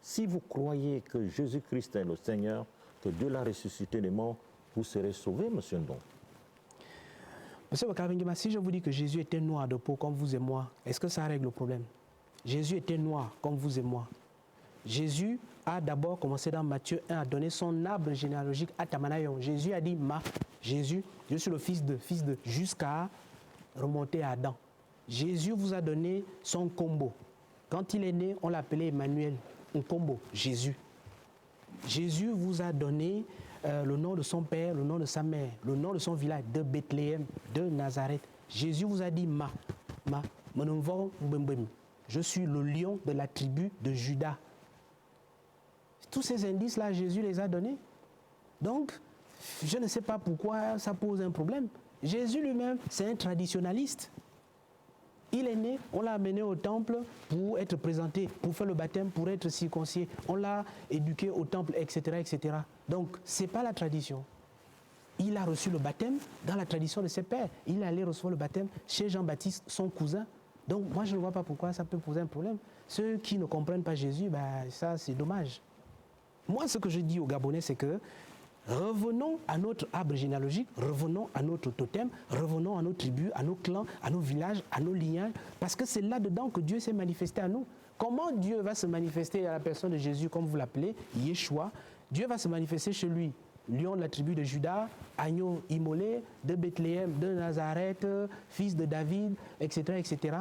Si vous croyez que Jésus-Christ est le Seigneur, que Dieu l'a ressuscité des morts, vous serez sauvés, monsieur Ndong. Monsieur Bokal-Benguema, si je vous dis que Jésus était noir de peau comme vous et moi, est-ce que ça règle le problème? Jésus était noir comme vous et moi. Jésus a d'abord commencé dans Matthieu 1 à donner son arbre généalogique à Tamanayon. Jésus a dit, Jésus, je suis le fils de, jusqu'à remonter à Adam. Jésus vous a donné son combo. Quand il est né, on l'appelait Emmanuel, un combo, Jésus. Jésus vous a donné le nom de son père, le nom de sa mère, le nom de son village, de Bethléem, de Nazareth. Jésus vous a dit, je suis le lion de la tribu de Juda. Tous ces indices-là, Jésus les a donnés. Donc, je ne sais pas pourquoi ça pose un problème. Jésus lui-même, c'est un traditionnaliste. Il est né, on l'a amené au temple pour être présenté, pour faire le baptême, pour être circoncis. On l'a éduqué au temple, etc., etc. Donc, ce n'est pas la tradition. Il a reçu le baptême dans la tradition de ses pères. Il est allé recevoir le baptême chez Jean-Baptiste, son cousin. Donc, moi, je ne vois pas pourquoi ça peut poser un problème. Ceux qui ne comprennent pas Jésus, ça, c'est dommage. Moi, ce que je dis aux Gabonais, c'est que revenons à notre arbre généalogique, revenons à notre totem, revenons à nos tribus, à nos clans, à nos villages, à nos lignages, parce que c'est là-dedans que Dieu s'est manifesté à nous. Comment Dieu va se manifester à la personne de Jésus, comme vous l'appelez, Yeshua? Dieu va se manifester chez lui, lion de la tribu de Juda, agneau immolé, de Bethléem, de Nazareth, fils de David, etc., etc.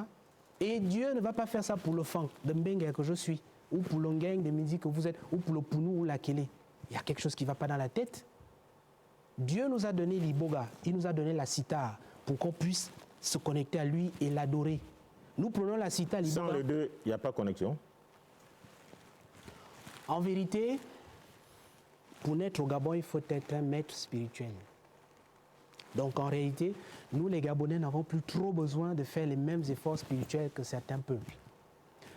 Et Dieu ne va pas faire ça pour le fan de Mbengue que je suis, ou pour l'Ongueng de Midi que vous êtes, ou pour le Pounou ou la Kélé. Il y a quelque chose qui ne va pas dans la tête. Dieu nous a donné l'iboga, il nous a donné la sitar pour qu'on puisse se connecter à lui et l'adorer. Nous prenons la sitar, l'iboga. Sans les deux, il n'y a pas de connexion. En vérité, pour naître au Gabon, il faut être un maître spirituel. Donc en réalité, nous les Gabonais n'avons plus trop besoin de faire les mêmes efforts spirituels que certains peuples.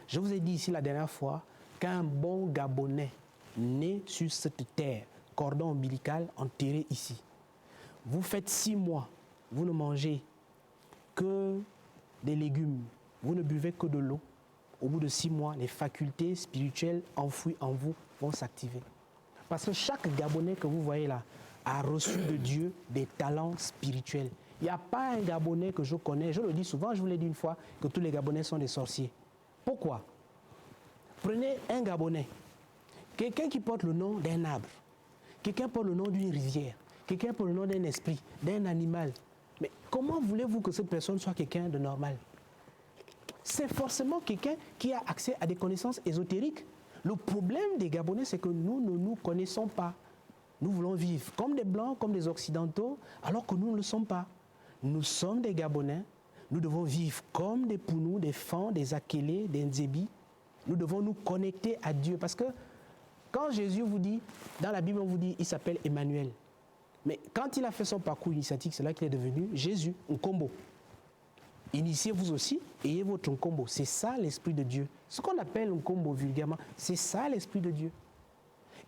Je vous ai dit ici la dernière fois qu'un bon Gabonais né sur cette terre, cordon ombilical enterré ici. Vous faites 6 mois, vous ne mangez que des légumes, vous ne buvez que de l'eau. Au bout de 6 mois, les facultés spirituelles enfouies en vous vont s'activer. Parce que chaque Gabonais que vous voyez là a reçu de Dieu des talents spirituels. Il n'y a pas un Gabonais que je connais, je le dis souvent, je vous l'ai dit une fois, que tous les Gabonais sont des sorciers. Pourquoi? Prenez un Gabonais, quelqu'un qui porte le nom d'un arbre, quelqu'un porte le nom d'une rivière, quelqu'un porte le nom d'un esprit, d'un animal. Mais comment voulez-vous que cette personne soit quelqu'un de normal? C'est forcément quelqu'un qui a accès à des connaissances ésotériques. Le problème des Gabonais, c'est que nous ne nous connaissons pas. Nous voulons vivre comme des Blancs, comme des Occidentaux, alors que nous ne le sommes pas. Nous sommes des Gabonais, nous devons vivre comme des Pounous, des Fans, des Akélés, des Nzébi. Nous devons nous connecter à Dieu. Parce que quand Jésus vous dit, dans la Bible on vous dit, il s'appelle Emmanuel. Mais quand il a fait son parcours initiatique, c'est là qu'il est devenu Jésus, Nkombo. Initiez-vous aussi, ayez votre Nkombo. C'est ça l'Esprit de Dieu. Ce qu'on appelle Nkombo vulgairement, c'est ça l'Esprit de Dieu.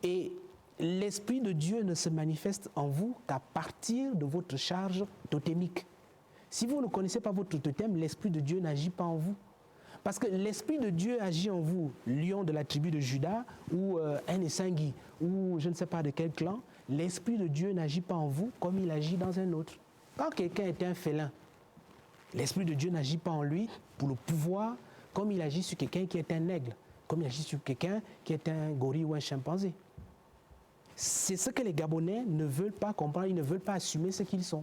Et l'Esprit de Dieu ne se manifeste en vous qu'à partir de votre charge totémique. Si vous ne connaissez pas votre totem, l'Esprit de Dieu n'agit pas en vous. Parce que l'Esprit de Dieu agit en vous, lion de la tribu de Juda, ou un Essangui, ou je ne sais pas de quel clan. L'Esprit de Dieu n'agit pas en vous comme il agit dans un autre. Quand quelqu'un est un félin, l'Esprit de Dieu n'agit pas en lui pour le pouvoir comme il agit sur quelqu'un qui est un aigle, comme il agit sur quelqu'un qui est un gorille ou un chimpanzé. C'est ce que les Gabonais ne veulent pas comprendre, ils ne veulent pas assumer ce qu'ils sont.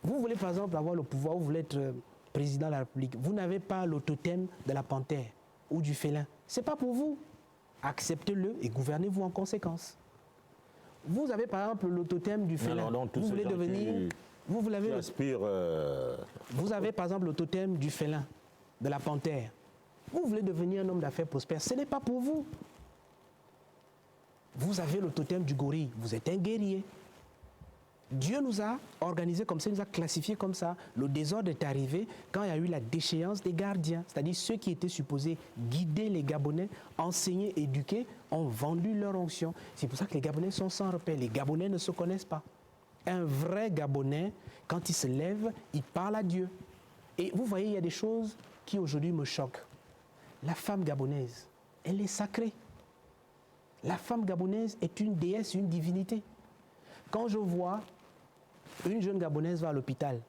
Vous voulez par exemple avoir le pouvoir, vous voulez être président de la République, vous n'avez pas le totem de la panthère ou du félin. Ce n'est pas pour vous. Acceptez-le et gouvernez-vous en conséquence. Vous avez par exemple le totem du félin. Alors, vous voulez devenir... Vous avez par exemple le totem du félin, de la panthère. Vous voulez devenir un homme d'affaires prospère. Ce n'est pas pour vous. Vous avez le totem du gorille. Vous êtes un guerrier. Dieu nous a organisé comme ça, il nous a classifié comme ça. Le désordre est arrivé quand il y a eu la déchéance des gardiens, c'est-à-dire ceux qui étaient supposés guider les Gabonais, enseigner, éduquer, ont vendu leur onction. C'est pour ça que les Gabonais sont sans repère. Les Gabonais ne se connaissent pas. Un vrai Gabonais, quand il se lève, il parle à Dieu. Et vous voyez, il y a des choses qui aujourd'hui me choquent. La femme gabonaise, elle est sacrée. La femme gabonaise est une déesse, une divinité. Quand je vois une jeune Gabonaise va à l'hôpital,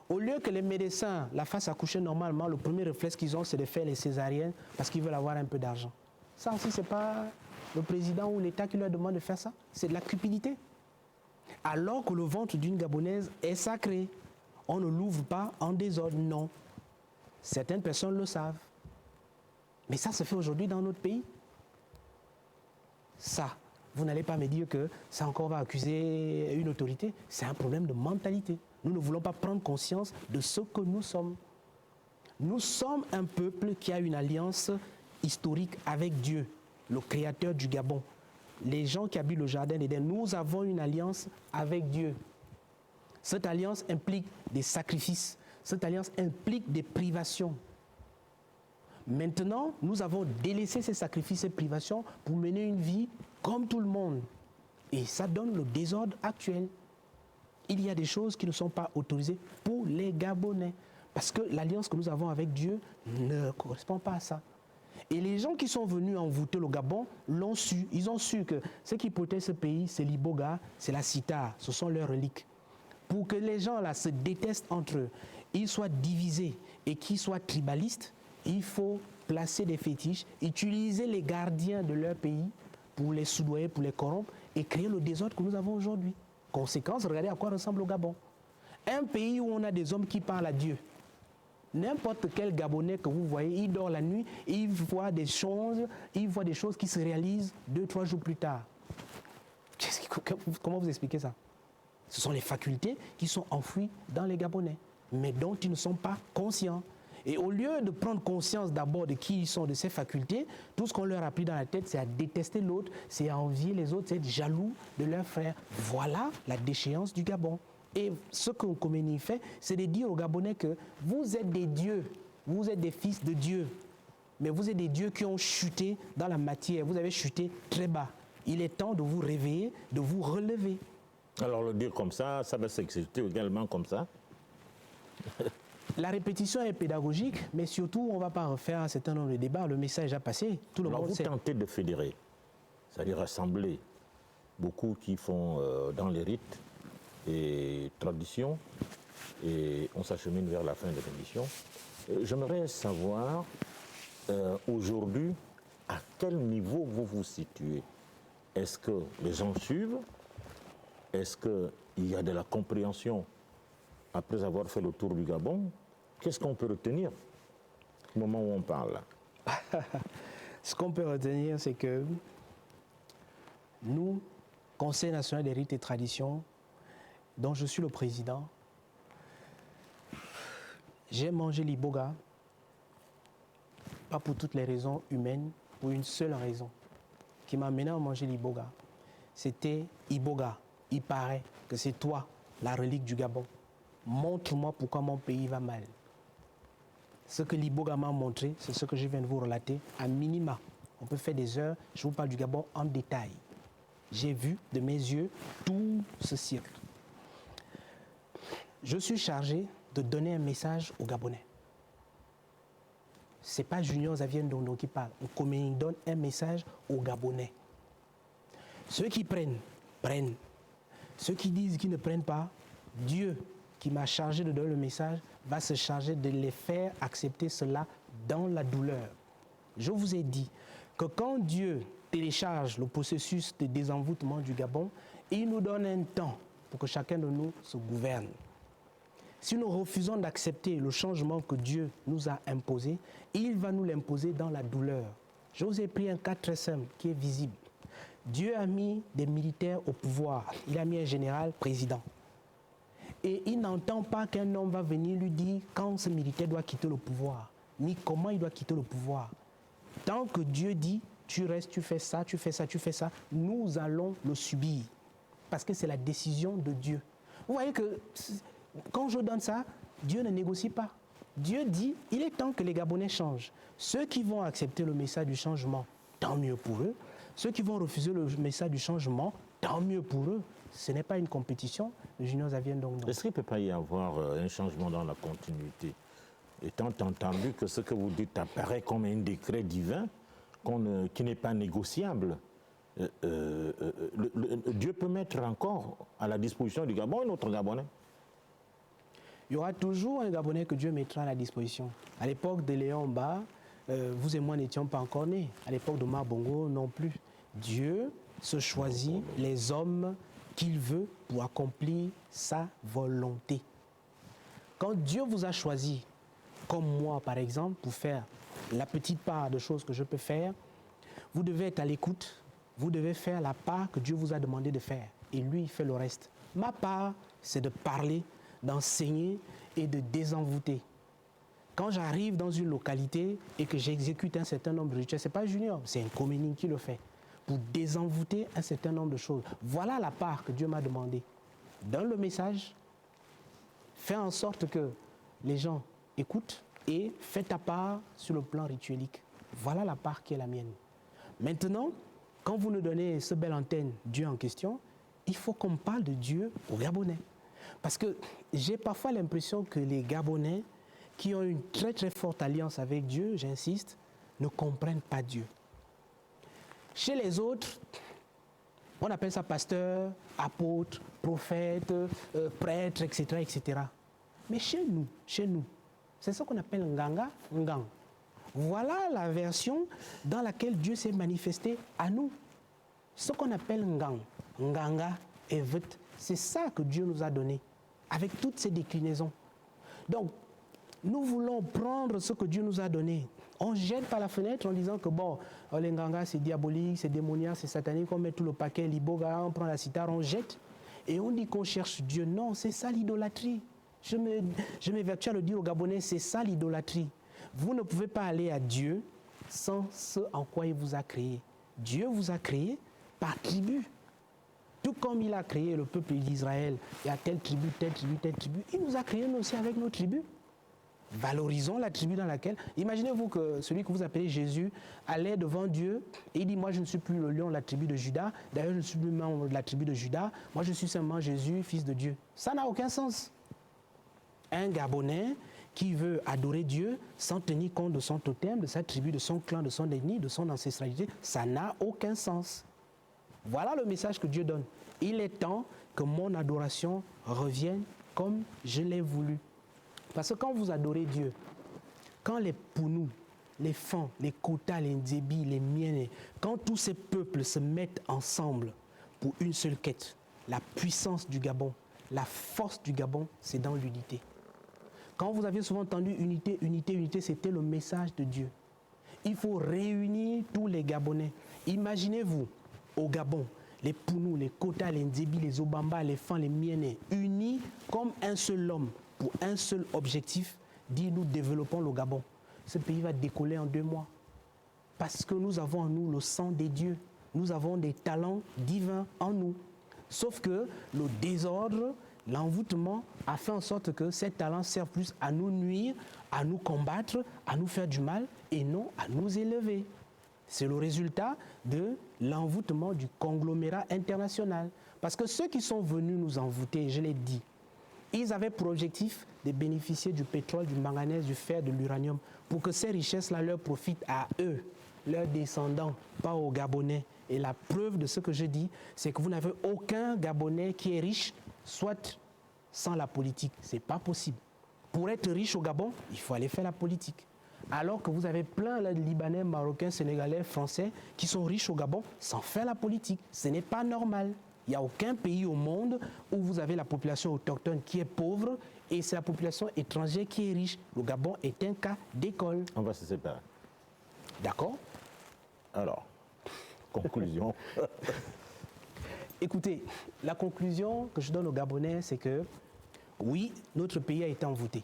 au lieu que les médecins la fassent accoucher normalement, le premier réflexe qu'ils ont, c'est de faire les césariennes parce qu'ils veulent avoir un peu d'argent. Ça aussi, ce n'est pas le président ou l'État qui leur demande de faire ça. C'est de la cupidité. Alors que le ventre d'une Gabonaise est sacré. On ne l'ouvre pas en désordre, non. Certaines personnes le savent. Mais ça se fait aujourd'hui dans notre pays. Ça, vous n'allez pas me dire que ça encore va accuser une autorité. C'est un problème de mentalité. Nous ne voulons pas prendre conscience de ce que nous sommes. Nous sommes un peuple qui a une alliance historique avec Dieu, le créateur du Gabon. Les gens qui habitent le jardin d'Éden, nous avons une alliance avec Dieu. Cette alliance implique des sacrifices, cette alliance implique des privations. Maintenant, nous avons délaissé ces sacrifices et privations pour mener une vie comme tout le monde. Et ça donne le désordre actuel. Il y a des choses qui ne sont pas autorisées pour les Gabonais. Parce que l'alliance que nous avons avec Dieu ne correspond pas à ça. Et les gens qui sont venus envoûter le Gabon l'ont su. Ils ont su que ce qui protège ce pays, c'est l'Iboga, c'est la Sita, ce sont leurs reliques. Pour que les gens là se détestent entre eux, ils soient divisés et qu'ils soient tribalistes, il faut placer des fétiches, utiliser les gardiens de leur pays pour les soudoyer, pour les corrompre et créer le désordre que nous avons aujourd'hui. Conséquence, regardez à quoi ressemble le Gabon. Un pays où on a des hommes qui parlent à Dieu. N'importe quel Gabonais que vous voyez, il dort la nuit, il voit des choses qui se réalisent 2-3 jours plus tard. Comment vous expliquez ça? Ce sont les facultés qui sont enfouies dans les Gabonais, mais dont ils ne sont pas conscients. Et au lieu de prendre conscience d'abord de qui ils sont, de ces facultés, tout ce qu'on leur a pris dans la tête, c'est à détester l'autre, c'est à envier les autres, c'est être jaloux de leurs frères. Voilà la déchéance du Gabon. Et ce que Khomeini fait, c'est de dire aux Gabonais que vous êtes des dieux, vous êtes des fils de Dieu, mais vous êtes des dieux qui ont chuté dans la matière, vous avez chuté très bas. Il est temps de vous réveiller, de vous relever. Alors le dire comme ça va s'exécuter également comme ça. La répétition est pédagogique, mais surtout, on ne va pas refaire un certain nombre de débats. Le message a passé, tout le monde sait. Vous tentez de fédérer, c'est-à-dire rassembler beaucoup qui font dans les rites et traditions, et on s'achemine vers la fin de l'émission. J'aimerais savoir, aujourd'hui, à quel niveau vous vous situez? Est-ce que les gens suivent? Est-ce qu'il y a de la compréhension après avoir fait le tour du Gabon? Qu'est-ce qu'on peut retenir au moment où on parle? Ce qu'on peut retenir, c'est que nous, Conseil national des rites et traditions, dont je suis le président, j'ai mangé l'Iboga, pas pour toutes les raisons humaines, pour une seule raison qui m'a amené à manger l'Iboga. C'était Iboga. Il paraît que c'est toi, la relique du Gabon. Montre-moi pourquoi mon pays va mal. Ce que l'Iboga m'a montré, c'est ce que je viens de vous relater, à minima. On peut faire des heures, je vous parle du Gabon en détail. J'ai vu de mes yeux tout ce cirque. Je suis chargé de donner un message aux Gabonais. Ce n'est pas Junior Xavier Ndondo qui parle. Khomeini donne un message aux Gabonais. Ceux qui prennent, prennent. Ceux qui disent qu'ils ne prennent pas, Dieu qui m'a chargé de donner le message va se charger de les faire accepter cela dans la douleur. Je vous ai dit que quand Dieu télécharge le processus de désenvoûtement du Gabon, il nous donne un temps pour que chacun de nous se gouverne. Si nous refusons d'accepter le changement que Dieu nous a imposé, il va nous l'imposer dans la douleur. Je vous ai pris un cas très simple qui est visible. Dieu a mis des militaires au pouvoir. Il a mis un général président. Et il n'entend pas qu'un homme va venir lui dire quand ce militaire doit quitter le pouvoir, ni comment il doit quitter le pouvoir. Tant que Dieu dit, tu restes, tu fais ça, tu fais ça, tu fais ça, nous allons le subir. Parce que c'est la décision de Dieu. Vous voyez que quand je donne ça, Dieu ne négocie pas. Dieu dit, il est temps que les Gabonais changent. Ceux qui vont accepter le message du changement, tant mieux pour eux. Ceux qui vont refuser le message du changement, tant mieux pour eux. Ce n'est pas une compétition. Le Junior Xavier Ndondo. Est-ce qu'il ne peut pas y avoir un changement dans la continuité? Étant entendu que ce que vous dites apparaît comme un décret divin qui n'est pas négociable, Dieu peut mettre encore à la disposition du Gabon un autre Gabonais? Il y aura toujours un Gabonais que Dieu mettra à la disposition. À l'époque de Léon Mba, vous et moi n'étions pas encore nés. À l'époque de Omar Bongo non plus. Dieu se choisit les hommes qu'il veut pour accomplir sa volonté. Quand Dieu vous a choisi, comme moi par exemple, pour faire la petite part de choses que je peux faire, vous devez être à l'écoute, vous devez faire la part que Dieu vous a demandé de faire. Et lui, il fait le reste. Ma part, c'est de parler, d'enseigner et de désenvoûter. Quand j'arrive dans une localité et que j'exécute un certain nombre de rituels, ce n'est pas Junior, c'est un communing qui le fait, pour désenvoûter un certain nombre de choses. Voilà la part que Dieu m'a demandé. Donne le message, fais en sorte que les gens écoutent et fais ta part sur le plan rituelique. Voilà la part qui est la mienne. Maintenant, quand vous nous donnez ce bel antenne Dieu en question, il faut qu'on parle de Dieu aux Gabonais. Parce que j'ai parfois l'impression que les Gabonais qui ont une très très forte alliance avec Dieu, j'insiste, ne comprennent pas Dieu. Chez les autres, on appelle ça pasteur, apôtre, prophète, prêtre, etc., etc. Mais chez nous, c'est ce qu'on appelle Nganga, Ngang. Voilà la version dans laquelle Dieu s'est manifesté à nous. Ce qu'on appelle Ngang, Nganga et Vet, c'est ça que Dieu nous a donné, avec toutes ces déclinaisons. Donc, nous voulons prendre ce que Dieu nous a donné. On jette par la fenêtre en disant que bon, les Nganga c'est diabolique, c'est démoniaque, c'est satanique, on met tout le paquet, l'iboga, on prend la cithare, on jette. Et on dit qu'on cherche Dieu. Non, c'est ça l'idolâtrie. Je m'évertue à le dire aux Gabonais, c'est ça l'idolâtrie. Vous ne pouvez pas aller à Dieu sans ce en quoi il vous a créé. Dieu vous a créé par tribu. Tout comme il a créé le peuple d'Israël, il y a telle tribu, telle tribu, telle tribu. Il nous a créé nous aussi avec nos tribus. Valorisons la tribu dans laquelle... Imaginez-vous que celui que vous appelez Jésus allait devant Dieu et il dit, moi je ne suis plus le lion de la tribu de Juda, d'ailleurs je ne suis plus membre de la tribu de Juda, moi je suis seulement Jésus, fils de Dieu. Ça n'a aucun sens. Un Gabonais qui veut adorer Dieu sans tenir compte de son totem, de sa tribu, de son clan, de son ethnie, de son ancestralité, ça n'a aucun sens. Voilà le message que Dieu donne. Il est temps que mon adoration revienne comme je l'ai voulu. Parce que quand vous adorez Dieu, quand les Pounous, les Fans, les Kota, les Ndébi, les Mienné, quand tous ces peuples se mettent ensemble pour une seule quête, la puissance du Gabon, la force du Gabon, c'est dans l'unité. Quand vous aviez souvent entendu unité, unité, unité, c'était le message de Dieu. Il faut réunir tous les Gabonais. Imaginez-vous, au Gabon, les Pounous, les Kota, les Ndébi, les Obamba, les Fans, les Mienné, unis comme un seul homme, pour un seul objectif, dire nous développons le Gabon. Ce pays va décoller en 2 mois. Parce que nous avons en nous le sang des dieux. Nous avons des talents divins en nous. Sauf que le désordre, l'envoûtement a fait en sorte que ces talents servent plus à nous nuire, à nous combattre, à nous faire du mal et non à nous élever. C'est le résultat de l'envoûtement du conglomérat international. Parce que ceux qui sont venus nous envoûter, je l'ai dit, ils avaient pour objectif de bénéficier du pétrole, du manganèse, du fer, de l'uranium, pour que ces richesses-là leur profitent à eux, leurs descendants, pas aux Gabonais. Et la preuve de ce que je dis, c'est que vous n'avez aucun Gabonais qui est riche, soit sans la politique. Ce n'est pas possible. Pour être riche au Gabon, il faut aller faire la politique. Alors que vous avez plein de Libanais, Marocains, Sénégalais, Français qui sont riches au Gabon sans faire la politique. Ce n'est pas normal. Il n'y a aucun pays au monde où vous avez la population autochtone qui est pauvre et c'est la population étrangère qui est riche. Le Gabon est un cas d'école. On va se séparer. D'accord? Alors, conclusion. Écoutez, la conclusion que je donne aux Gabonais, c'est que oui, notre pays a été envoûté.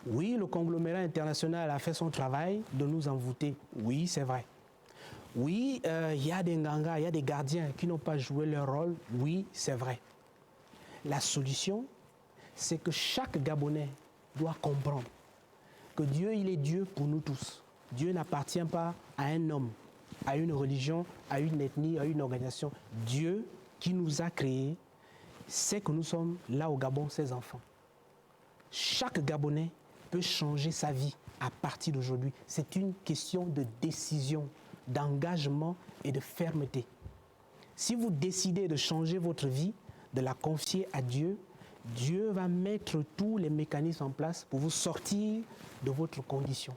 Oui, le conglomérat international a fait son travail de nous envoûter. Oui, c'est vrai. Oui, il y a des Nganga, il y a des gardiens qui n'ont pas joué leur rôle. Oui, c'est vrai. La solution, c'est que chaque Gabonais doit comprendre que Dieu, il est Dieu pour nous tous. Dieu n'appartient pas à un homme, à une religion, à une ethnie, à une organisation. Dieu qui nous a créés sait que nous sommes là au Gabon, ses enfants. Chaque Gabonais peut changer sa vie à partir d'aujourd'hui. C'est une question de décision, d'engagement et de fermeté. Si vous décidez de changer votre vie, de la confier à Dieu, Dieu va mettre tous les mécanismes en place pour vous sortir de votre condition.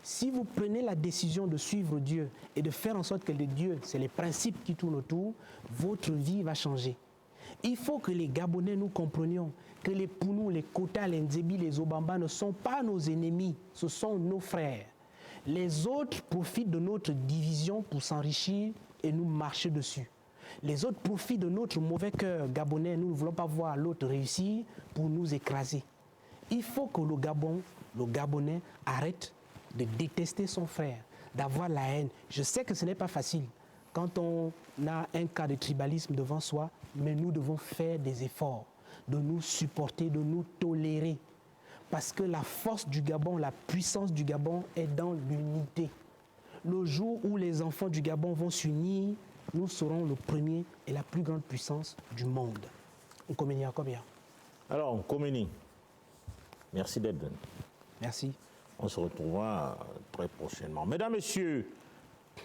Si vous prenez la décision de suivre Dieu et de faire en sorte que le Dieu, c'est les principes qui tournent autour, votre vie va changer. Il faut que les Gabonais nous comprenions que les Pounous, les Kota, les Ndébi, les Obamba ne sont pas nos ennemis, ce sont nos frères. Les autres profitent de notre division pour s'enrichir et nous marcher dessus. Les autres profitent de notre mauvais cœur gabonais. Nous ne voulons pas voir l'autre réussir pour nous écraser. Il faut que le Gabon le Gabonais arrête de détester son frère, d'avoir la haine. Je sais que ce n'est pas facile quand on a un cas de tribalisme devant soi, mais nous devons faire des efforts, de nous supporter, de nous tolérer. Parce que la force du Gabon, la puissance du Gabon est dans l'unité. Le jour où les enfants du Gabon vont s'unir, nous serons le premier et la plus grande puissance du monde. Nkomeni Akobia. Alors, Nkomeni, merci d'être venu. Merci. On se retrouvera très prochainement. Mesdames, Messieurs,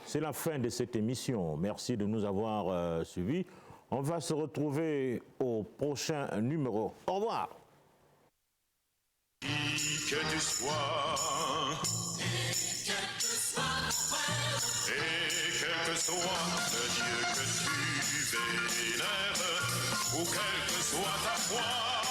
c'est la fin de cette émission. Merci de nous avoir suivis. On va se retrouver au prochain numéro. Au revoir. Que tu sois, et quel que soit le Dieu que tu vénères, ou quelle que soit ta foi.